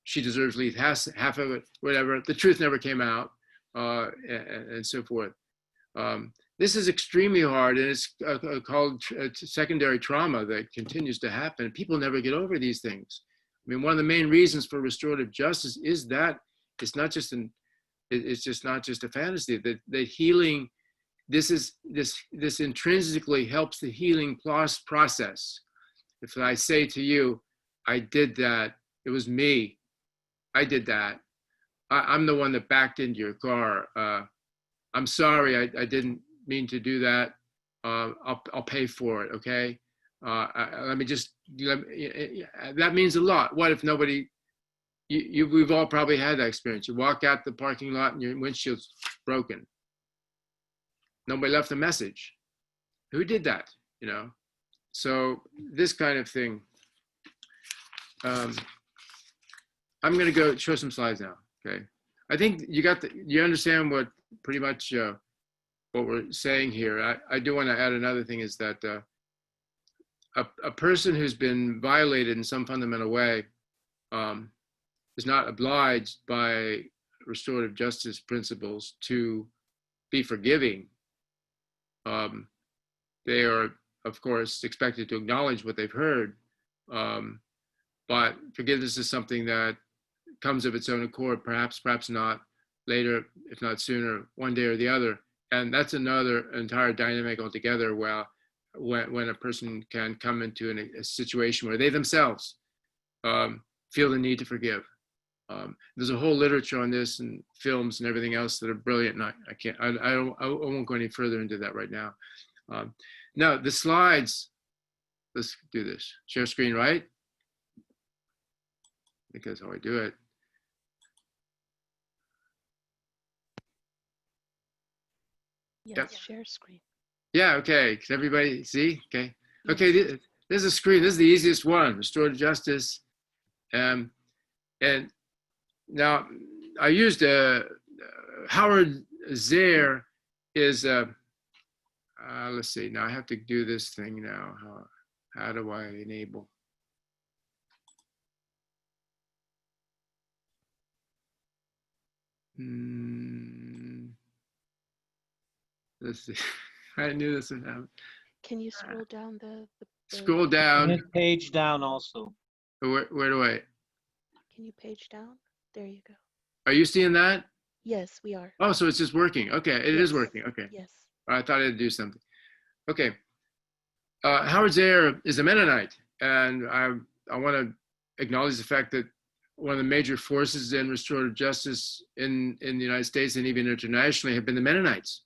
at least half of it, whatever. The truth never came out, and so forth. This is extremely hard, and it's called secondary trauma that continues to happen. People never get over these things. I mean, one of the main reasons for restorative justice is that it's not just not just a fantasy. That healing, this intrinsically helps the healing process. If I say to you, I did that, it was me, I did that, I'm the one that backed into your car, I'm sorry, I didn't mean to do that, I'll pay for it, okay? That means a lot. What if nobody, we've all probably had that experience. You walk out the parking lot and your windshield's broken. Nobody left a message. Who did that, you know? So this kind of thing. I'm gonna go show some slides now, okay? I think you understand what pretty much what we're saying here. I do wanna add another thing is that a person who's been violated in some fundamental way is not obliged by restorative justice principles to be forgiving. They are, of course, expected to acknowledge what they've heard, but forgiveness is something that comes of its own accord, perhaps not, later, if not sooner, one day or the other. And that's another entire dynamic altogether, where when a person can come into a situation where they themselves feel the need to forgive. There's a whole literature on this and films and everything else that are brilliant, and I won't go any further into that right now. Now the slides, let's do this. Share screen, right? I think that's how I do it. Yes, Yep. share screen. Yeah, okay, can everybody see? Okay, okay, this is a screen, this is the easiest one, restorative justice. And now I used Howard Zehr is, let's see, now I have to do this thing now. How do I enable? Let's see. I knew this would happen. Can you scroll down the Scroll down. And page down also. Where do I? Can you page down? There you go. Are you seeing that? Yes, we are. Oh, so it's just working. Okay, it is Yes. working. Okay. Yes. I thought I had to do something. Okay. Howard Zehr is a Mennonite, and I want to acknowledge the fact that one of the major forces in restorative justice in the United States and even internationally have been the Mennonites.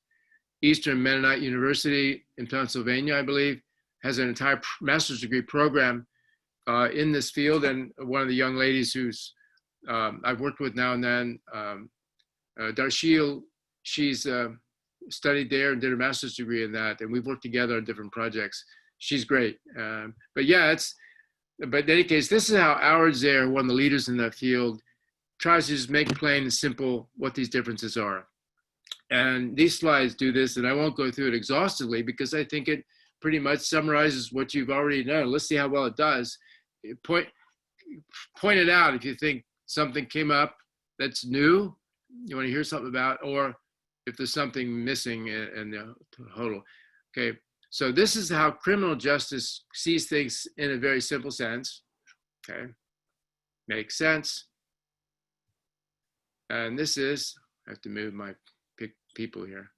Eastern Mennonite University in Pennsylvania, I believe, has an entire master's degree program in this field. And one of the young ladies who's I've worked with now and then, Darshil, she's studied there and did a master's degree in that. And we've worked together on different projects. She's great. But yeah, but in any case, this is how Howard Zehr, one of the leaders in that field, tries to just make plain and simple what these differences are. And these slides do this, and I won't go through it exhaustively because I think it pretty much summarizes what you've already known. Let's see how well it does. Point it out if you think something came up that's new, you want to hear something about, or if there's something missing in the total. Okay, so this is how criminal justice sees things in a very simple sense. Okay, makes sense. And this is, I have to move my people here.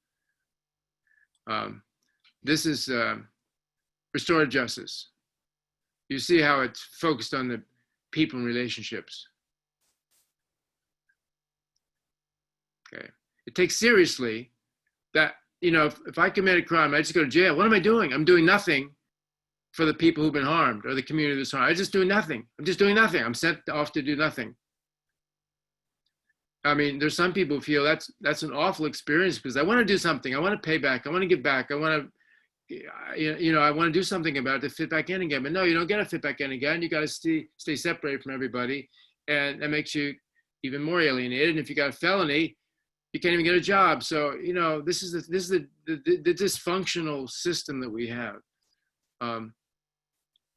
This is restorative justice. You see how it's focused on the people and relationships. Okay, it takes seriously that, you know, if I commit a crime, I just go to jail. What am I doing? I'm doing nothing for the people who've been harmed or the community that's harmed. I'm just doing nothing. I'm just doing nothing. I'm sent off to do nothing. I mean, there's some people who feel that's an awful experience because I want to do something. I want to pay back. I want to give back. I want to, you know, I want to do something about it to fit back in again. But no, you don't get to fit back in again. You got to stay separated from everybody, and that makes you even more alienated. And if you got a felony, you can't even get a job. So, you know, this is the dysfunctional system that we have. All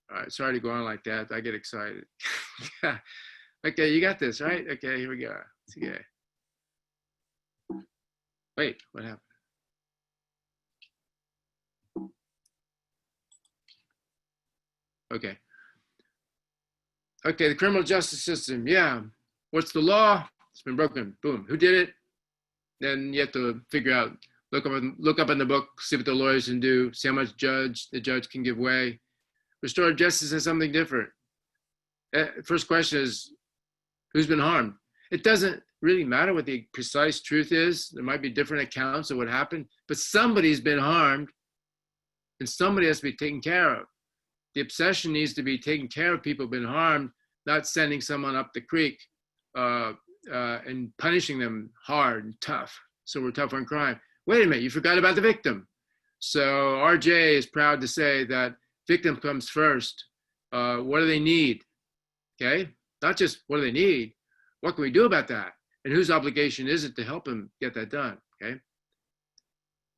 right, sorry to go on like that. I get excited. Okay, you got this, right? Okay, here we go. Okay. Wait, what happened? Okay. Okay, the criminal justice system. Yeah. What's the law? It's been broken. Boom. Who did it? Then you have to figure out, look up in the book, see what the lawyers can do, see how much the judge can give way. Restorative justice is something different. First question is, who's been harmed? It doesn't really matter what the precise truth is. There might be different accounts of what happened, but somebody's been harmed and somebody has to be taken care of. The obsession needs to be taking care of people who've been harmed, not sending someone up the creek and punishing them hard and tough. So we're tough on crime. Wait a minute, you forgot about the victim. So RJ is proud to say that victim comes first. What do they need? Okay, not just what do they need, what can we do about that? And whose obligation is it to help them get that done, okay?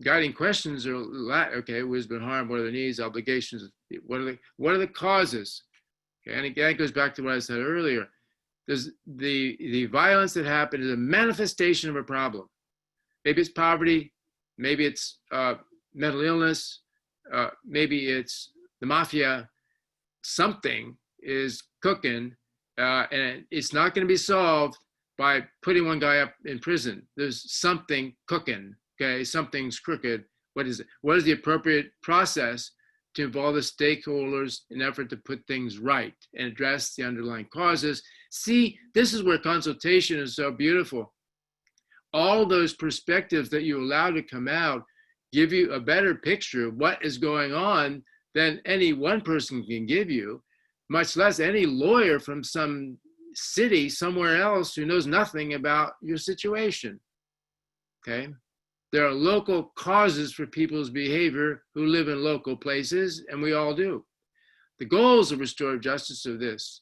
Guiding questions are, okay, who's been harmed, what are their needs, obligations, what are the causes? Okay, and again, it goes back to what I said earlier. There's the violence that happened is a manifestation of a problem. Maybe it's poverty, maybe it's mental illness, maybe it's the mafia. Something is cooking, and it's not going to be solved by putting one guy up in prison. There's something cooking, okay? Something's crooked. What is it? What is the appropriate process to involve the stakeholders in effort to put things right and address the underlying causes? See, this is where consultation is so beautiful. All those perspectives that you allow to come out give you a better picture of what is going on than any one person can give you, much less any lawyer from some city somewhere else who knows nothing about your situation, okay? There are local causes for people's behavior who live in local places, and we all do. The goals of restorative justice are this.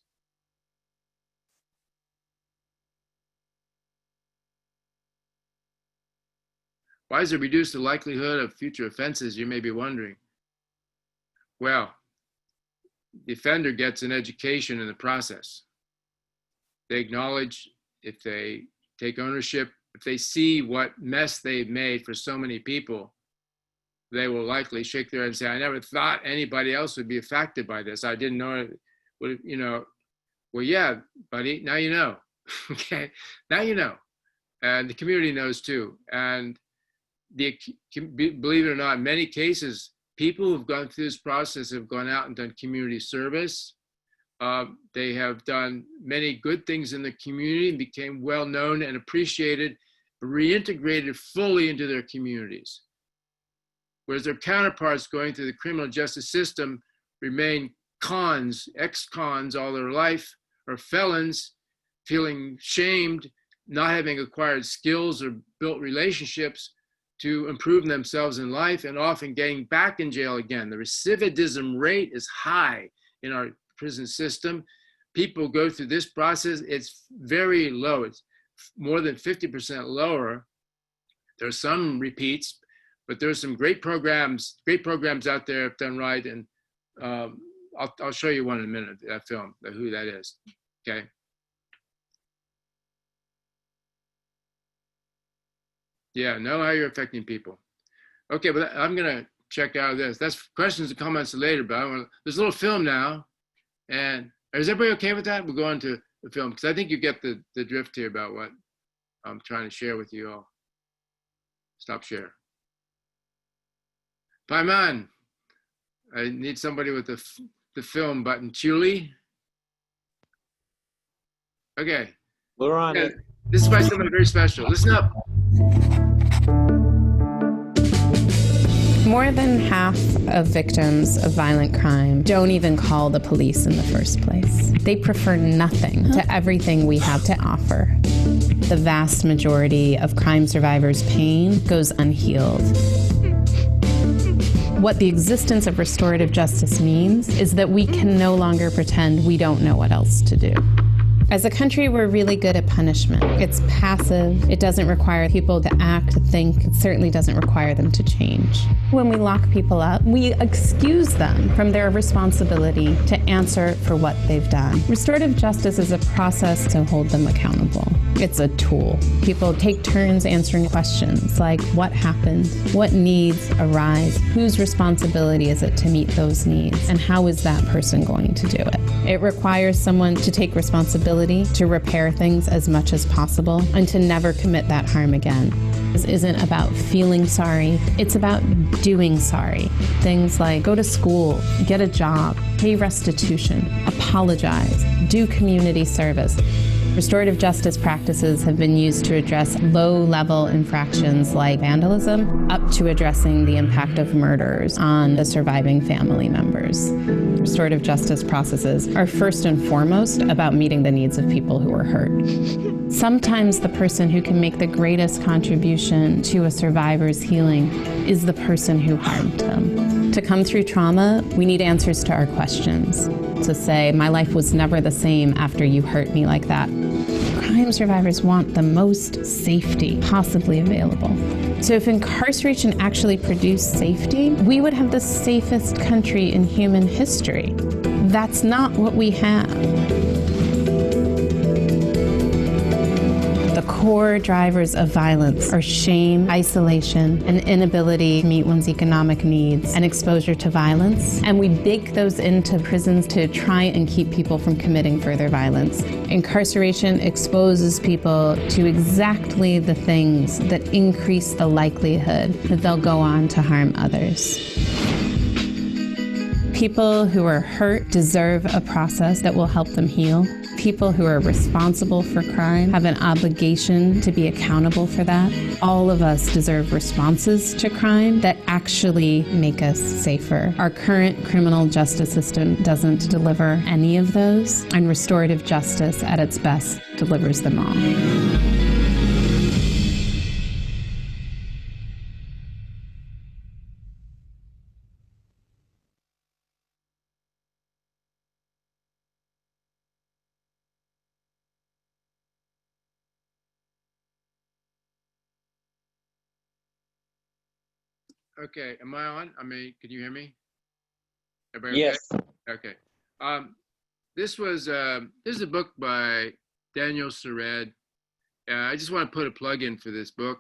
Why does it reduce the likelihood of future offenses, you may be wondering? Well, the offender gets an education in the process. They acknowledge, if they take ownership, if they see what mess they've made for so many people, they will likely shake their head and say, I never thought anybody else would be affected by this. I didn't know it would, you know. Well, yeah, buddy, now you know. Okay, now you know. And the community knows too. And believe it or not, in many cases, people who've gone through this process have gone out and done community service. They have done many good things in the community and became well known and appreciated, reintegrated fully into their communities. Whereas their counterparts going through the criminal justice system remain cons, ex-cons all their life, or felons, feeling shamed, not having acquired skills or built relationships to improve themselves in life, and often getting back in jail again. The recidivism rate is high in our prison system. People go through this process, it's very low. It's more than 50% lower. There's some repeats, but there's some great programs out there if done right. And I'll show you one in a minute, that film, who that is, okay? Yeah, know how you're affecting people. Okay, but I'm gonna check out this. That's questions and comments later, but there's a little film now. And is everybody okay with that? We'll go on to the film, because I think you get the drift here about what I'm trying to share with you all. Stop share. Paiman, I need somebody with the film button. Julie? Okay. We're on it. This is by somebody very special. Listen up. More than half of victims of violent crime don't even call the police in the first place. They prefer nothing to everything we have to offer. The vast majority of crime survivors' pain goes unhealed. What the existence of restorative justice means is that we can no longer pretend we don't know what else to do. As a country, we're really good at punishment. It's passive. It doesn't require people to act, to think. It certainly doesn't require them to change. When we lock people up, we excuse them from their responsibility to answer for what they've done. Restorative justice is a process to hold them accountable. It's a tool. People take turns answering questions like, what happened? What needs arise? Whose responsibility is it to meet those needs? And how is that person going to do it? It requires someone to take responsibility to repair things as much as possible and to never commit that harm again. This isn't about feeling sorry, it's about doing sorry. Things like go to school, get a job, pay restitution, apologize, do community service. Restorative justice practices have been used to address low-level infractions like vandalism, up to addressing the impact of murders on the surviving family members. Restorative justice processes are first and foremost about meeting the needs of people who are hurt. Sometimes the person who can make the greatest contribution to a survivor's healing is the person who harmed them. To come through trauma, we need answers to our questions. To say, my life was never the same after you hurt me like that. Crime survivors want the most safety possibly available. So if incarceration actually produced safety, we would have the safest country in human history. That's not what we have. The core drivers of violence are shame, isolation, and inability to meet one's economic needs, and exposure to violence. And we bake those into prisons to try and keep people from committing further violence. Incarceration exposes people to exactly the things that increase the likelihood that they'll go on to harm others. People who are hurt deserve a process that will help them heal. People who are responsible for crime have an obligation to be accountable for that. All of us deserve responses to crime that actually make us safer. Our current criminal justice system doesn't deliver any of those, and restorative justice at its best delivers them all. Okay, am I on? I mean, can you hear me? Everybody Yes. okay? Okay. This is a book by Daniel Sered. I just want to put a plug in for this book.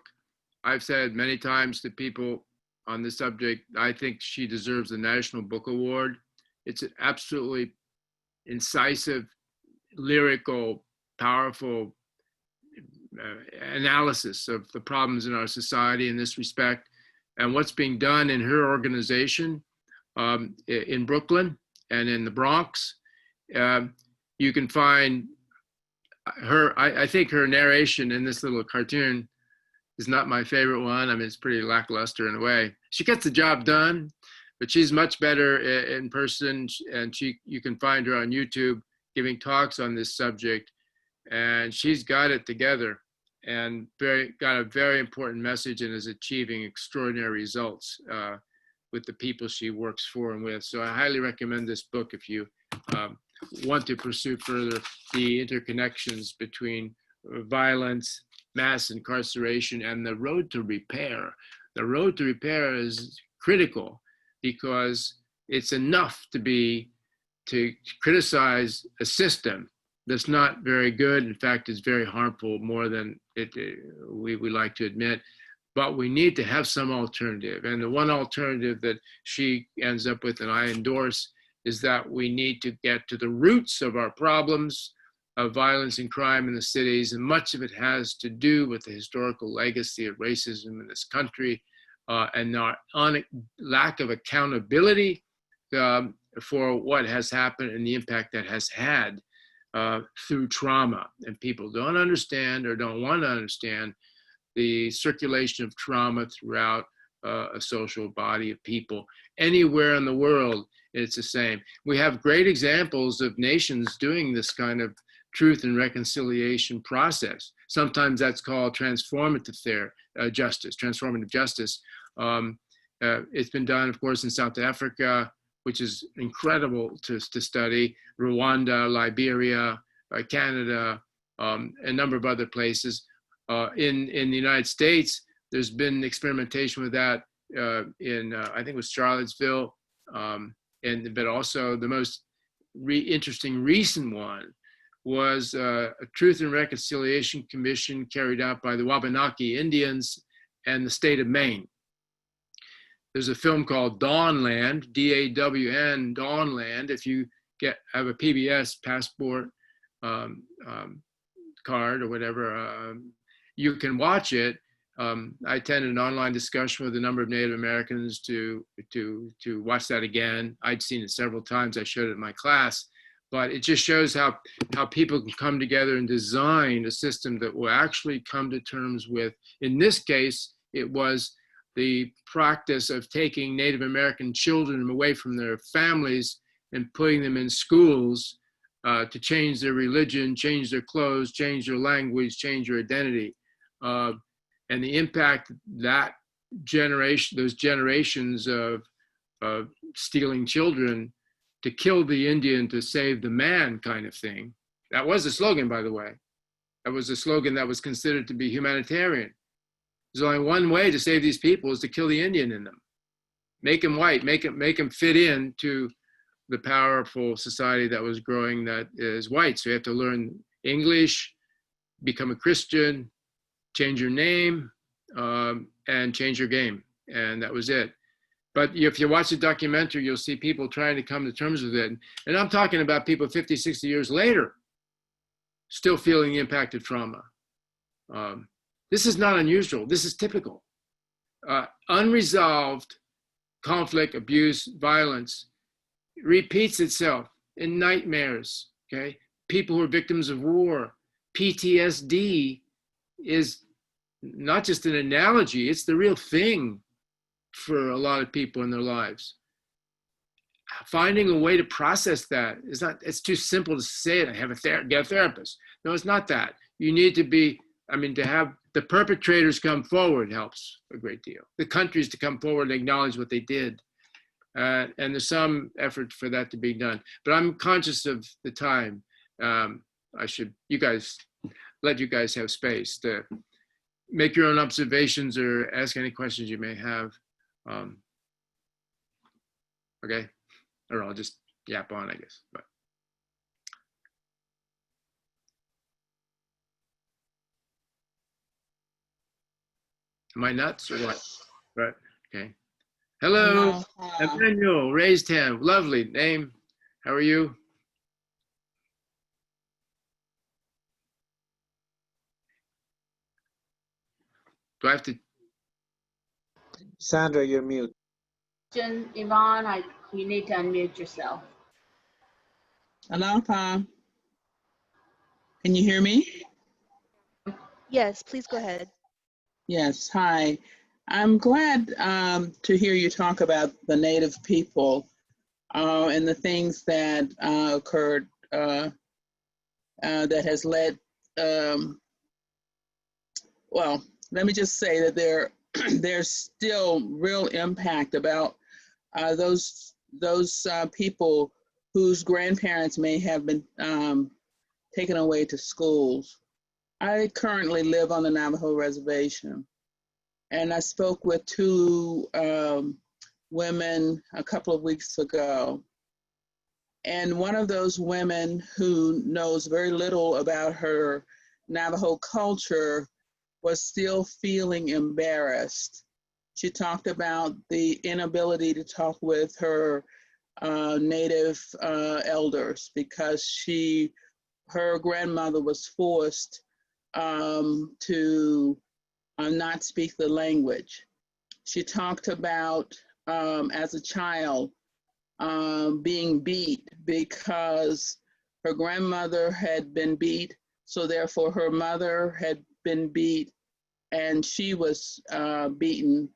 I've said many times to people on this subject, I think she deserves the National Book Award. It's an absolutely incisive, lyrical, powerful analysis of the problems in our society in this respect and what's being done in her organization in Brooklyn and in the Bronx. You can find her, I think her narration in this little cartoon is not my favorite one. I mean, it's pretty lackluster in a way. She gets the job done, but she's much better in person, and you can find her on YouTube giving talks on this subject, and she's got it together and got a very important message and is achieving extraordinary results with the people she works for and with. So I highly recommend this book if you want to pursue further the interconnections between violence, mass incarceration, and the road to repair. The road to repair is critical because it's enough to criticize a system that's not very good. In fact, it's very harmful, more than we like to admit. But we need to have some alternative. And the one alternative that she ends up with, and I endorse, is that we need to get to the roots of our problems of violence and crime in the cities. And much of it has to do with the historical legacy of racism in this country and our lack of accountability for what has happened and the impact that has had through trauma. And people don't understand or don't want to understand the circulation of trauma throughout a social body of people. Anywhere in the world, it's the same. We have great examples of nations doing this kind of truth and reconciliation process. Sometimes that's called transformative justice. It's been done, of course, in South Africa, which is incredible to study, Rwanda, Liberia, Canada, a number of other places. In the United States, there's been experimentation with that in, I think it was Charlottesville, but also the most interesting recent one was a Truth and Reconciliation Commission carried out by the Wabanaki Indians and the state of Maine. There's a film called Dawnland, D-A-W-N, Dawnland. If you have a PBS passport card or whatever, you can watch it. I attended an online discussion with a number of Native Americans to watch that again. I'd seen it several times. I showed it in my class, but it just shows how people can come together and design a system that will actually come to terms with, in this case, it was the practice of taking Native American children away from their families and putting them in schools to change their religion, change their clothes, change their language, change their identity. And the impact that those generations of stealing children to kill the Indian to save the man kind of thing. That was a slogan, by the way. That was a slogan that was considered to be humanitarian. There's only one way to save these people is to kill the Indian in them. Make them white, make them fit into the powerful society that was growing that is white. So you have to learn English, become a Christian, change your name, and change your game. And that was it. But if you watch the documentary, you'll see people trying to come to terms with it. And I'm talking about people 50, 60 years later, still feeling the impact of trauma. This is not unusual. This is typical. Unresolved conflict, abuse, violence repeats itself in nightmares, okay? People who are victims of war, PTSD is not just an analogy, it's the real thing for a lot of people in their lives. Finding a way to process that is not, it's too simple to say it, get a therapist. No, it's not that. You need to to have the perpetrators come forward helps a great deal. The countries to come forward and acknowledge what they did. And there's some effort for that to be done. But I'm conscious of the time. Let you guys have space to make your own observations or ask any questions you may have. Okay, or I'll just yap on, I guess. But am I nuts or what? Right. Okay. Hello, Emmanuel. Raised hand. Lovely name. How are you? Do I have to? Sandra, you're mute. Yvonne, you need to unmute yourself. Aloha. Can you hear me? Yes, please go ahead. Yes, hi. I'm glad to hear you talk about the Native people and the things that occurred that has led, well, let me just say that there's still real impact about those people whose grandparents may have been taken away to schools. I currently live on the Navajo reservation, and I spoke with two women a couple of weeks ago. And one of those women who knows very little about her Navajo culture was still feeling embarrassed. She talked about the inability to talk with her Native elders because her grandmother was forced to not speak the language. She talked about as a child being beat because her grandmother had been beat, so therefore her mother had been beat, and she was beaten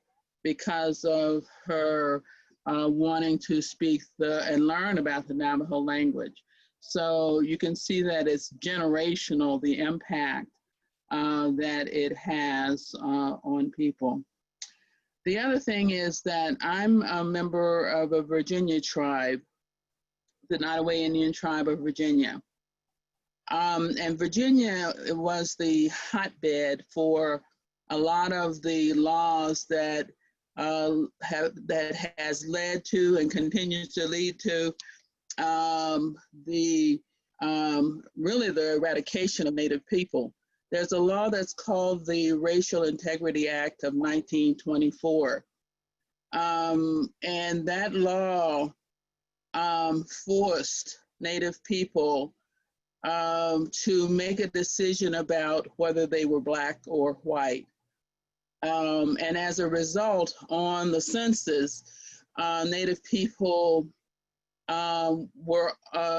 because of her wanting to speak and learn about the Navajo language. So you can see that it's generational, the impact that it has on people. The other thing is that I'm a member of a Virginia tribe, the Nottoway Indian tribe of Virginia. And Virginia was the hotbed for a lot of the laws that has led to and continues to lead to really the eradication of Native people. There's a law that's called the Racial Integrity Act of 1924. And that law forced Native people to make a decision about whether they were Black or white. And as a result, on the census, Native people were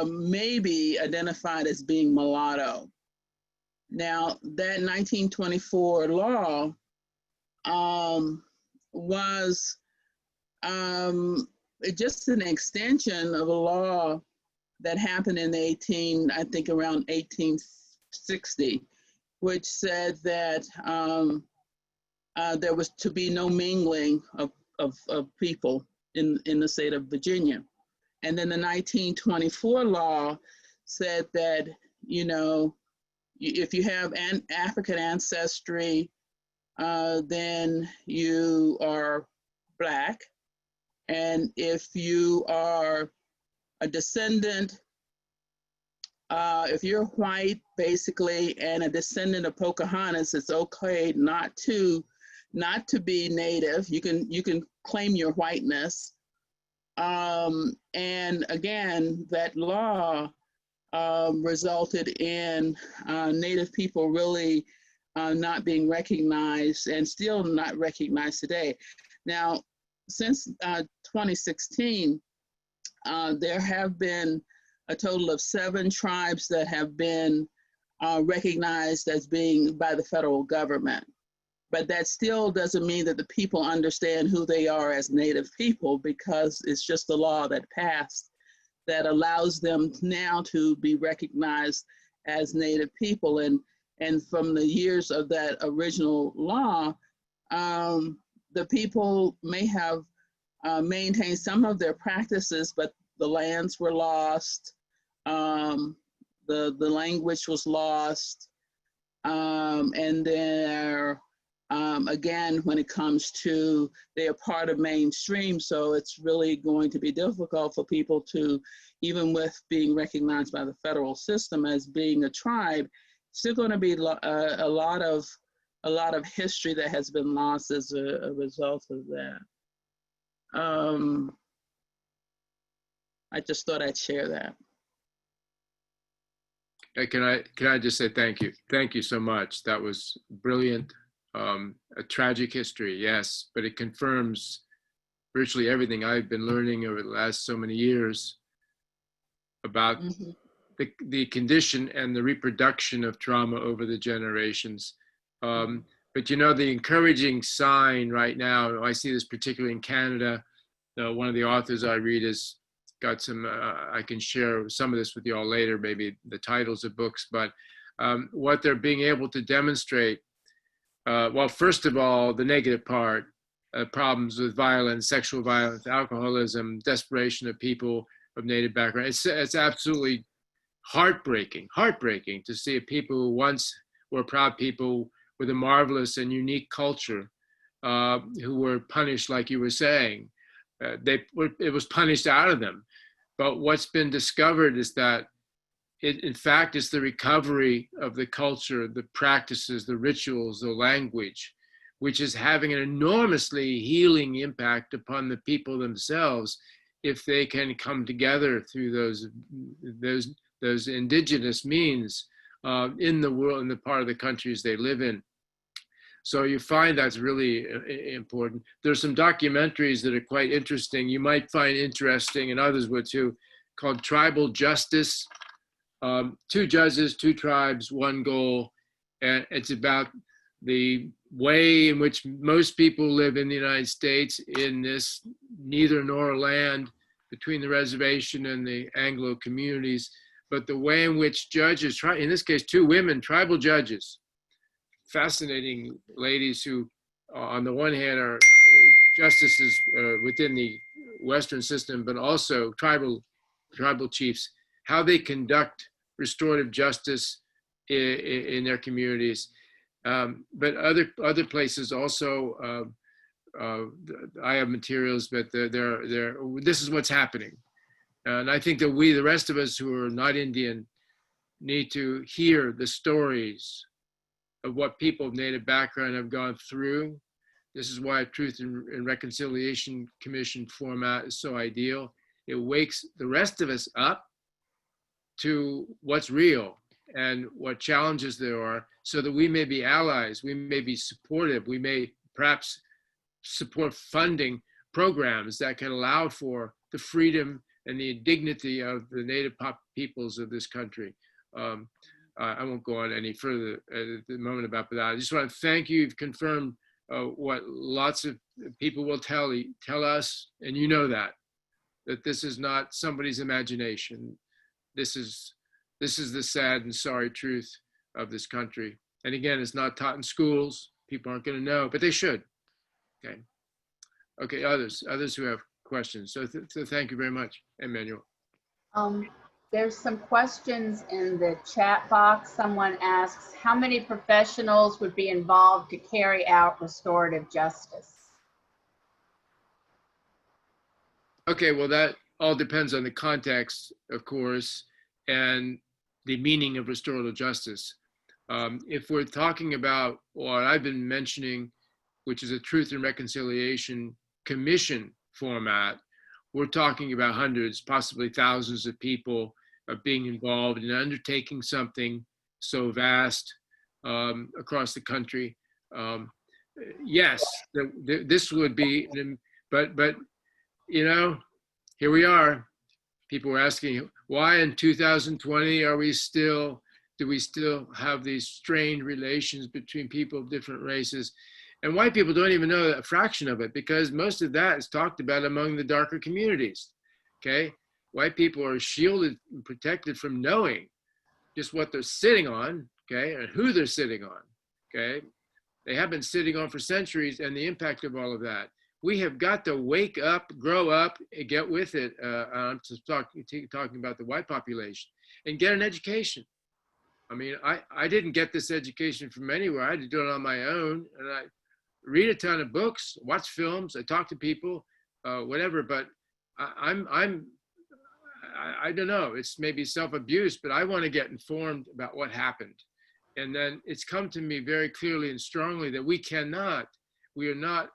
maybe identified as being mulatto. Now, that 1924 law was just an extension of a law that happened in around 1860, which said that there was to be no mingling of people in the state of Virginia. And then the 1924 law said that, if you have an African ancestry, then you are Black. And if you are a descendant, if you're white, basically, and a descendant of Pocahontas, it's okay not to be Native. You can claim your whiteness. And again, that law resulted in Native people really not being recognized and still not recognized today. Now, since 2016, there have been a total of 7 tribes that have been recognized as being by the federal government. But that still doesn't mean that the people understand who they are as Native people, because it's just the law that passed that allows them now to be recognized as Native people. And from the years of that original law, the people may have maintained some of their practices, but the lands were lost, the language was lost, and their Again, when it comes to, they are part of mainstream, so it's really going to be difficult for people to, even with being recognized by the federal system as being a tribe, still going to be a lot of history that has been lost as a result of that. I just thought I'd share that. Can I just say thank you? Thank you so much. That was brilliant. A tragic history, yes, but it confirms virtually everything I've been learning over the last so many years about the condition and the reproduction of trauma over the generations. But you know, the encouraging sign right now, I see this particularly in Canada. One of the authors I read has got some, I can share some of this with you all later, maybe the titles of books, but what they're being able to demonstrate. Well, first of all, the negative part, problems with violence, sexual violence, alcoholism, desperation of people of Native background. It's absolutely heartbreaking to see people who once were proud people with a marvelous and unique culture, who were punished, like you were saying. It was punished out of them. But what's been discovered is that in fact, it's the recovery of the culture, the practices, the rituals, the language, which is having an enormously healing impact upon the people themselves if they can come together through those indigenous means in the world, in the part of the countries they live in. So you find that's really important. There's some documentaries that are quite interesting. You might find interesting, and others would too, called Tribal Justice. 2 judges, 2 tribes, 1 goal. And it's about the way in which most people live in the United States in this neither nor land between the reservation and the Anglo communities, but the way in which judges, in this case, 2 women, tribal judges, fascinating ladies who, on the one hand, are justices within the Western system, but also tribal chiefs, how they conduct restorative justice in their communities. But other places also, I have materials, but this is what's happening. And I think that we, the rest of us who are not Indian, need to hear the stories of what people of Native background have gone through. This is why a Truth and Reconciliation Commission format is so ideal. It wakes the rest of us up to what's real and what challenges there are, so that we may be allies, we may be supportive, we may perhaps support funding programs that can allow for the freedom and the dignity of the Native peoples of this country. I won't go on any further at the moment about that. I just want to thank you. You've confirmed what lots of people will tell us, and you know that this is not somebody's imagination. This is the sad and sorry truth of this country. And again, it's not taught in schools. People aren't going to know, but they should. Okay, others who have questions. So thank you very much, Emmanuel. There's some questions in the chat box. Someone asks, how many professionals would be involved to carry out restorative justice? Okay, well, that all depends on the context, of course, and the meaning of restorative justice. If we're talking about what I've been mentioning, which is a Truth and Reconciliation Commission format, we're talking about hundreds, possibly thousands of people being involved in undertaking something so vast across the country. Yes, this would be, but you know, here we are. People were asking, why in 2020 do we still have these strained relations between people of different races? And white people don't even know a fraction of it, because most of that is talked about among the darker communities, okay? White people are shielded and protected from knowing just what they're sitting on, okay, and who they're sitting on, okay? They have been sitting on for centuries, and the impact of all of that. We have got to wake up, grow up, and get with it. I'm just talking about the white population, and get an education. I mean, I didn't get this education from anywhere. I had to do it on my own, and read a ton of books, watch films, I talk to people, whatever, but I don't know, it's maybe self-abuse, but I want to get informed about what happened. And then it's come to me very clearly and strongly that we are not,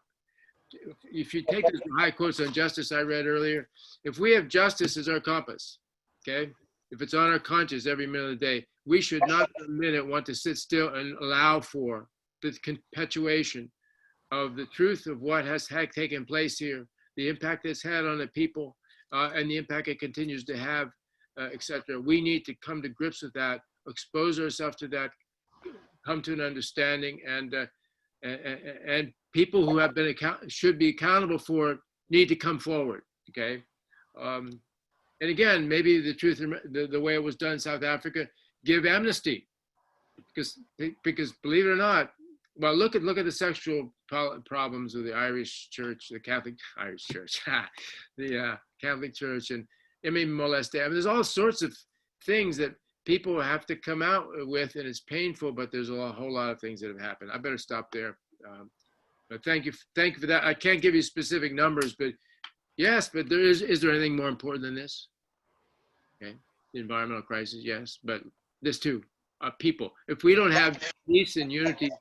if you take those high quotes on justice I read earlier, if we have justice as our compass, okay, if it's on our conscience every minute of the day, we should not for a minute want to sit still and allow for the perpetuation of the truth of what has taken place here, the impact it's had on the people, and the impact it continues to have, etc. We need to come to grips with that, expose ourselves to that, come to an understanding, and people who have been should be accountable for it need to come forward. Okay, and again, maybe the truth, the way it was done in South Africa, give amnesty, because believe it or not, well, look at the sexual problems of the Irish Church, the Catholic Irish Church, the Catholic Church, and I mean molestation. I mean, there's all sorts of things that people have to come out with, and it's painful. But there's a whole lot of things that have happened. I better stop there. But thank you for that. I can't give you specific numbers, but yes. But is there anything more important than this? Okay, the environmental crisis, yes, but this too. People. If we don't have peace and unity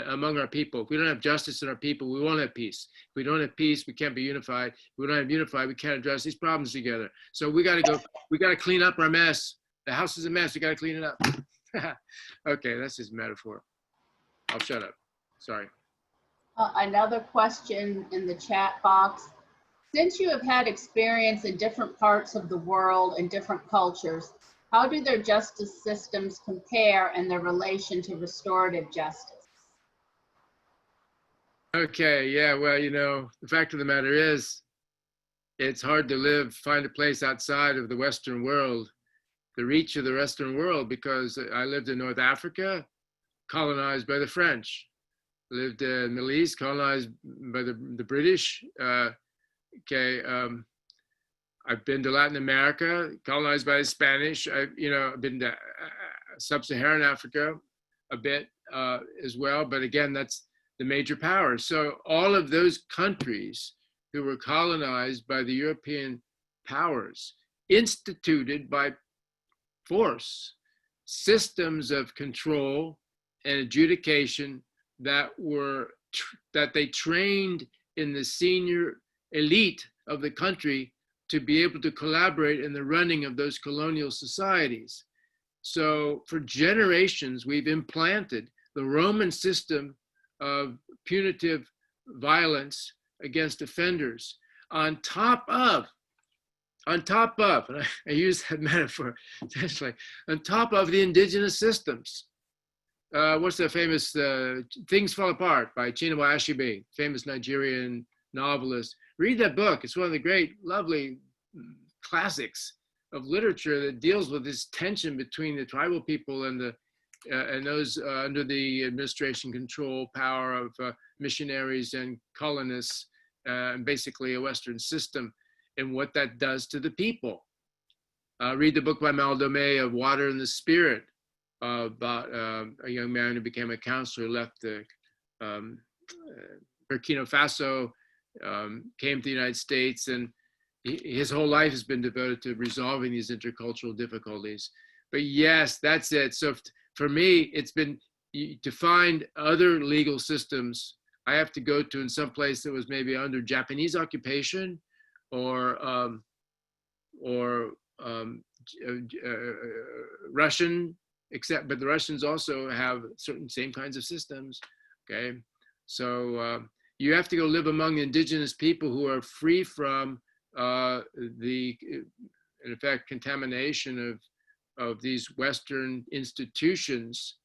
among our people, if we don't have justice in our people, we won't have peace. If we don't have peace, we can't be unified. If we don't have unified, we can't address these problems together. So we got to clean up our mess. The house is a mess. We got to clean it up. Okay, that's just metaphor. I'll shut up. Sorry. Another question in the chat box. Since you have had experience in different parts of the world and different cultures, how do their justice systems compare in their relation to restorative justice? Okay, yeah, well, the fact of the matter is, it's hard to find a place outside of the Western world, the reach of the Western world, because I lived in North Africa, colonized by the French, lived in the Middle East, colonized by the British. I've been to Latin America, colonized by the Spanish. I've been to sub-Saharan Africa a bit as well, but again, that's the major powers. So all of those countries who were colonized by the European powers instituted by force systems of control and adjudication that they trained in the senior elite of the country to be able to collaborate in the running of those colonial societies. So for generations, we've implanted the Roman system of punitive violence against offenders on top of, and I use that metaphor intentionally, on top of the indigenous systems. What's the famous Things Fall Apart by Chinua Achebe, famous Nigerian novelist. Read that book. It's one of the great, lovely classics of literature that deals with this tension between the tribal people and those under the administration, control, power of missionaries and colonists, and basically a Western system, and what that does to the people. Read the book by Maldomé of Water and the Spirit, about a young man who became a counselor, left the Burkina Faso, came to the United States, and his whole life has been devoted to resolving these intercultural difficulties. But yes, that's it. So for me, it's been to find other legal systems I have to go to in some place that was maybe under Japanese occupation or Russian, but the Russians also have certain same kinds of systems. Okay, so you have to go live among indigenous people who are free from in effect, contamination of these Western institutions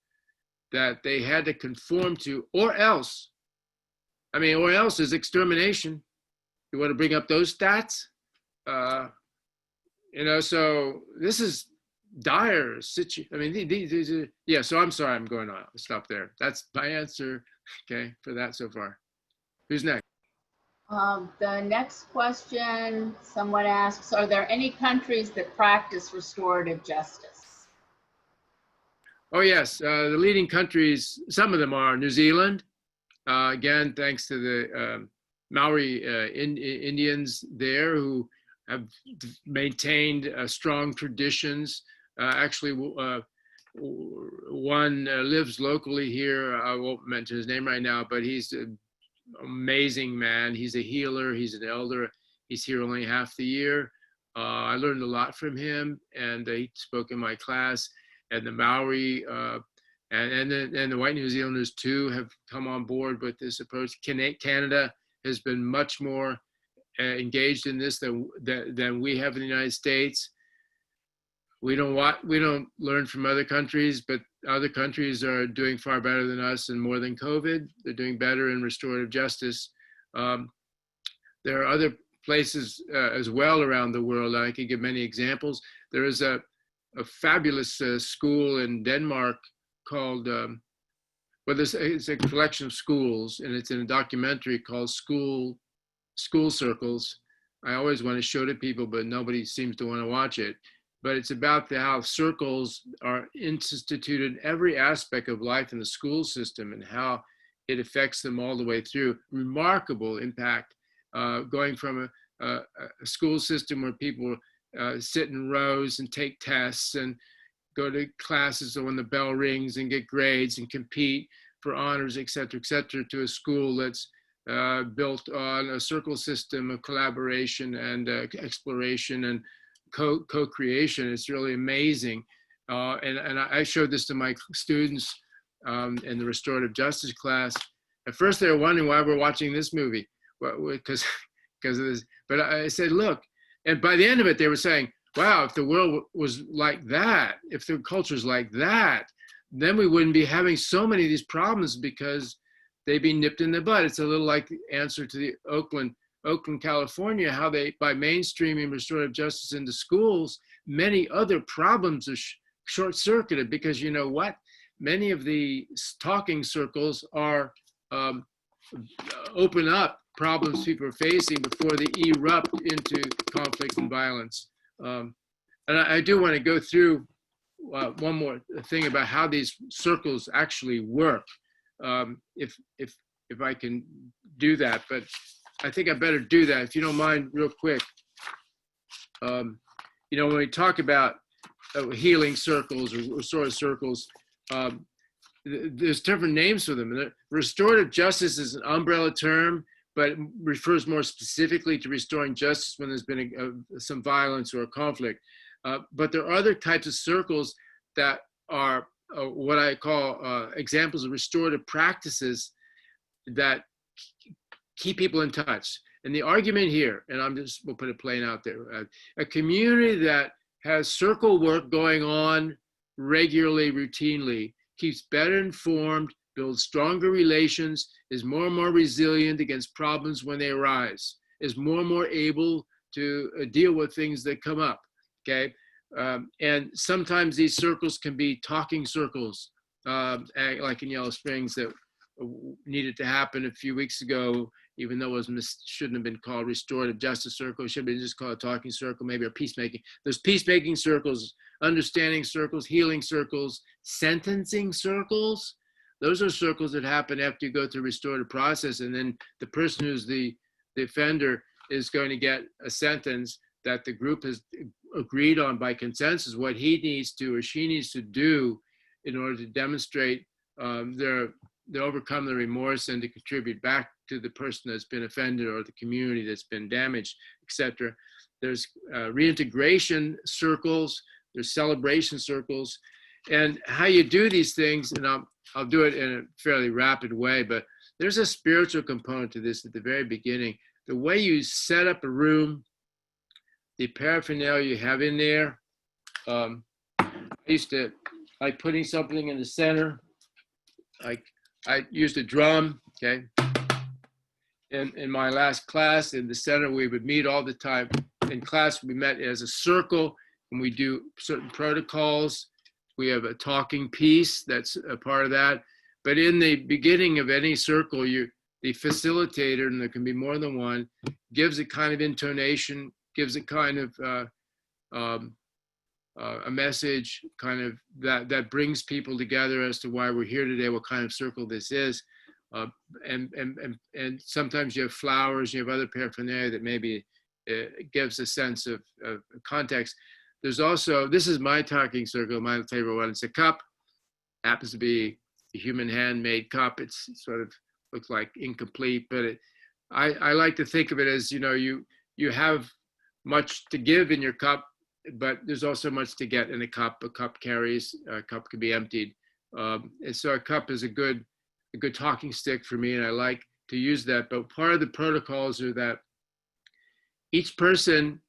that they had to conform to, or else is extermination. You want to bring up those stats? So this is dire situation. I mean, these are, yeah, so I'm sorry, I'm going on. I'll stop there. That's my answer, okay, for that so far. Who's next? The next question, someone asks, are there any countries that practice restorative justice? Oh yes, the leading countries, some of them are New Zealand, Again, thanks to the Maori Indians there who have maintained strong traditions. Actually, one lives locally here. I won't mention his name right now, but he's an amazing man. He's a healer. He's an elder. He's here only half the year. I learned a lot from him, and he spoke in my class. And the Maori and the white New Zealanders too have come on board with this approach. Canada has been much more engaged in this than we have in the United States. We don't learn from other countries, but other countries are doing far better than us and more than COVID. They're doing better in restorative justice. There are other places as well around the world. I could give many examples. There is a fabulous school in Denmark called, it's a collection of schools, and it's in a documentary called School Circles. I always want to show it to people, but nobody seems to want to watch it. But it's about how circles are instituted in every aspect of life in the school system and how it affects them all the way through. Remarkable impact, going from a school system where people sit in rows and take tests and go to classes when the bell rings and get grades and compete for honors, et cetera, to a school that's built on a circle system of collaboration and exploration and co-creation. It's really amazing. And I showed this to my students in the restorative justice class. At first they were wondering why we're watching this movie, because of this. But I said, look, and by the end of it, they were saying, wow, if the world was like that, if the culture's like that, then we wouldn't be having so many of these problems because they'd be nipped in the bud. It's a little like the answer to the Oakland, California, how they, by mainstreaming restorative justice into schools, many other problems are short-circuited because you know what? Many of the talking circles are open up problems people are facing before they erupt into conflict and violence. And I do want to go through one more thing about how these circles actually work, if I can do that, but I think I better do that, if you don't mind, real quick. You know, when we talk about healing circles or restorative circles, there's different names for them. Restorative justice is an umbrella term, but it refers more specifically to restoring justice when there's been some violence or a conflict. But there are other types of circles that are what I call examples of restorative practices that keep people in touch. And the argument here, and we'll put it plain out there, a community that has circle work going on regularly, routinely, keeps better informed, builds stronger relations, is more and more resilient against problems when they arise, is more and more able to deal with things that come up, okay? And sometimes these circles can be talking circles, like in Yellow Springs that needed to happen a few weeks ago, even though it shouldn't have been called restorative justice circle, it should have been just called a talking circle, maybe a peacemaking. There's peacemaking circles, understanding circles, healing circles, sentencing circles. Those are circles that happen after you go through restorative process, and then the person who's the offender is going to get a sentence that the group has agreed on by consensus what he needs to or she needs to do in order to demonstrate they overcome the remorse and to contribute back to the person that's been offended or the community that's been damaged, etc. There's reintegration circles, there's celebration circles, and how you do these things, and I'll do it in a fairly rapid way, but there's a spiritual component to this at the very beginning. The way you set up a room, the paraphernalia you have in there. I used to like putting something in the center. Like I used a drum, okay? In my last class in the center, we would meet all the time. In class, we met as a circle, and we do certain protocols. We have a talking piece that's a part of that. But in the beginning of any circle, the facilitator, and there can be more than one, gives a kind of intonation, gives a kind of a message, kind of that brings people together as to why we're here today, what kind of circle this is. And sometimes you have flowers, you have other paraphernalia that maybe gives a sense of context. There's also, this is my talking circle, my favorite one. It's a cup, happens to be a human hand-made cup. It's sort of looks like incomplete, but I like to think of it as, you know, you have much to give in your cup, but there's also much to get in a cup. A cup carries, a cup can be emptied. And so a cup is a good talking stick for me, and I like to use that. But part of the protocols are that each person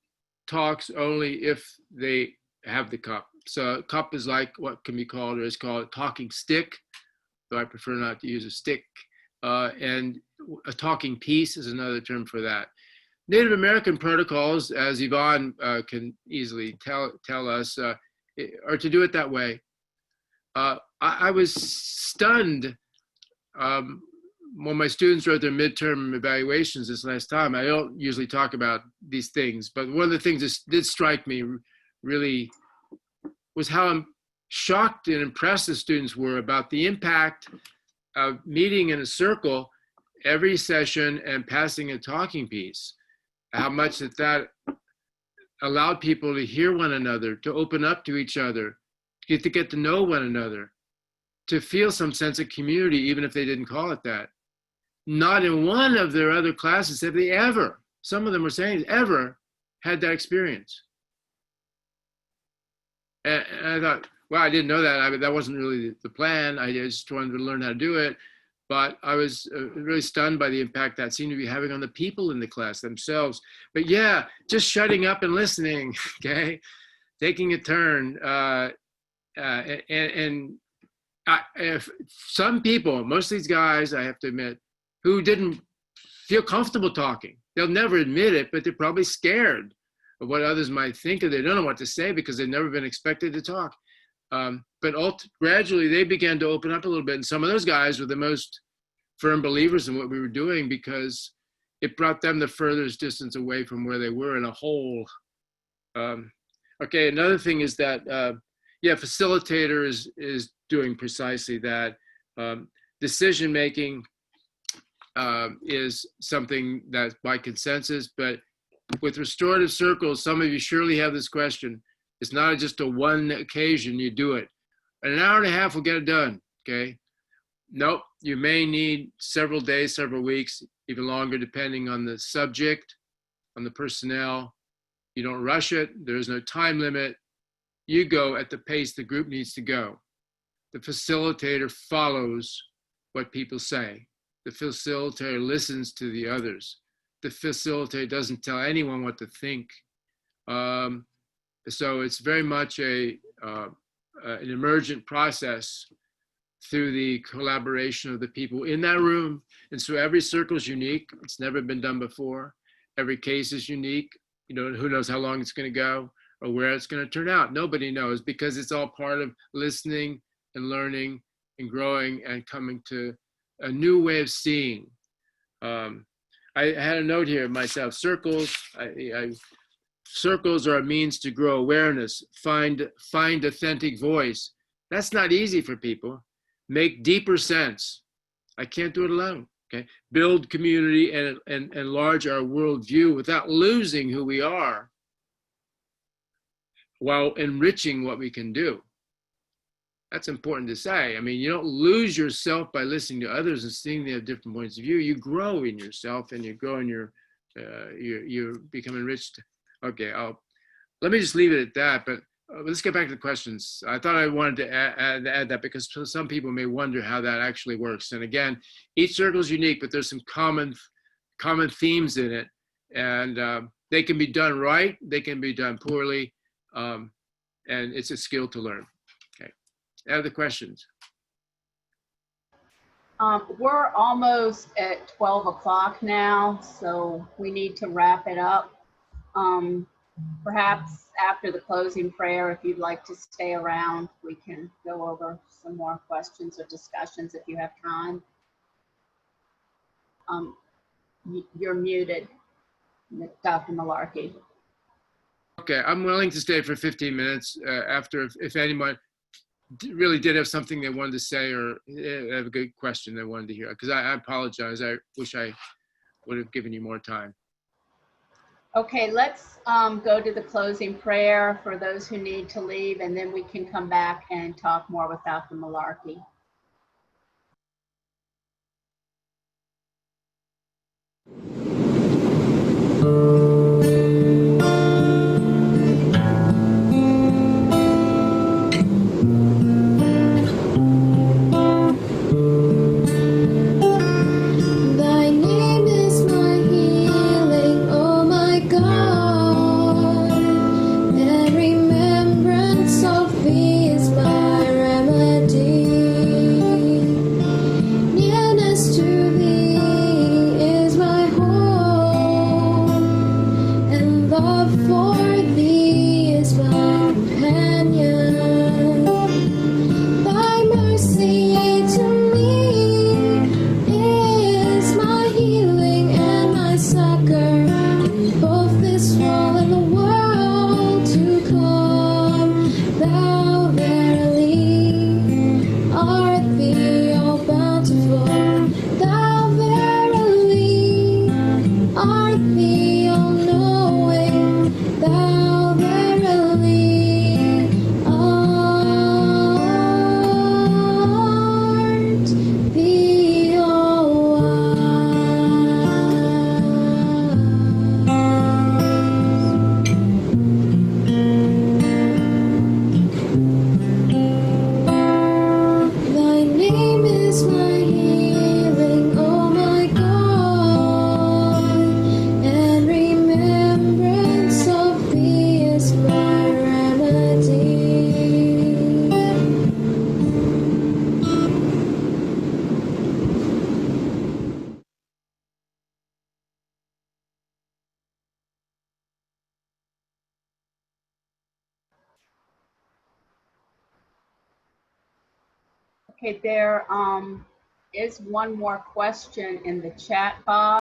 talks only if they have the cup. So a cup is like what can be called, or is called, a talking stick, though I prefer not to use a stick. And a talking piece is another term for that. Native American protocols, as Yvonne can easily tell us, are to do it that way. I was stunned when my students wrote their midterm evaluations this last time. I don't usually talk about these things, but one of the things that did strike me really was how shocked and impressed the students were about the impact of meeting in a circle every session and passing a talking piece. How much that allowed people to hear one another, to open up to each other, to get to know one another, to feel some sense of community, even if they didn't call it that. Not in one of their other classes have they ever, some of them were saying, ever had that experience. And I thought, well, I didn't know that. That wasn't really the plan. I just wanted to learn how to do it. But I was really stunned by the impact that seemed to be having on the people in the class themselves. But yeah, just shutting up and listening, okay? Taking a turn. If some people, most of these guys, I have to admit, who didn't feel comfortable talking, they'll never admit it, but they're probably scared of what others might think, or they don't know what to say because they've never been expected to talk. But gradually they began to open up a little bit. And some of those guys were the most firm believers in what we were doing because it brought them the furthest distance away from where they were in a whole. Okay, another thing is that, facilitator is doing precisely that. Decision-making is something that's by consensus, but with restorative circles, some of you surely have this question. It's not just a one occasion you do it. In an hour and a half will get it done, okay? Nope, you may need several days, several weeks, even longer, depending on the subject, on the personnel. You don't rush it, there is no time limit. You go at the pace the group needs to go. The facilitator follows what people say. The facilitator listens to the others. The facilitator doesn't tell anyone what to think. So it's very much an emergent process through the collaboration of the people in that room. And so every circle is unique. It's never been done before. Every case is unique. You know, who knows how long it's going to go or where it's going to turn out. Nobody knows, because it's all part of listening and learning and growing and coming to a new way of seeing. I had a note here myself. Circles, circles are a means to grow awareness, find authentic voice. That's not easy for people. Make deeper sense. I can't do it alone. Okay, build community and enlarge our worldview without losing who we are, while enriching what we can do. That's important to say. I mean, you don't lose yourself by listening to others and seeing they have different points of view. You grow in yourself, and you grow in you become enriched. Okay, let me just leave it at that, but let's get back to the questions. I thought I wanted to add that because some people may wonder how that actually works. And again, each circle is unique, but there's some common themes in it, and they can be done right, they can be done poorly, and it's a skill to learn. Okay, other questions? We're almost at 12 o'clock now, so we need to wrap it up. Perhaps after the closing prayer, if you'd like to stay around, we can go over some more questions or discussions if you have time. You're muted, Dr. Malarkey. Okay, I'm willing to stay for 15 minutes after, if anyone, really did have something they wanted to say or have a good question they wanted to hear. Because I apologize. I wish I would have given you more time. Okay, let's go to the closing prayer for those who need to leave, and then we can come back and talk more without the malarkey. Okay, there is one more question in the chat box.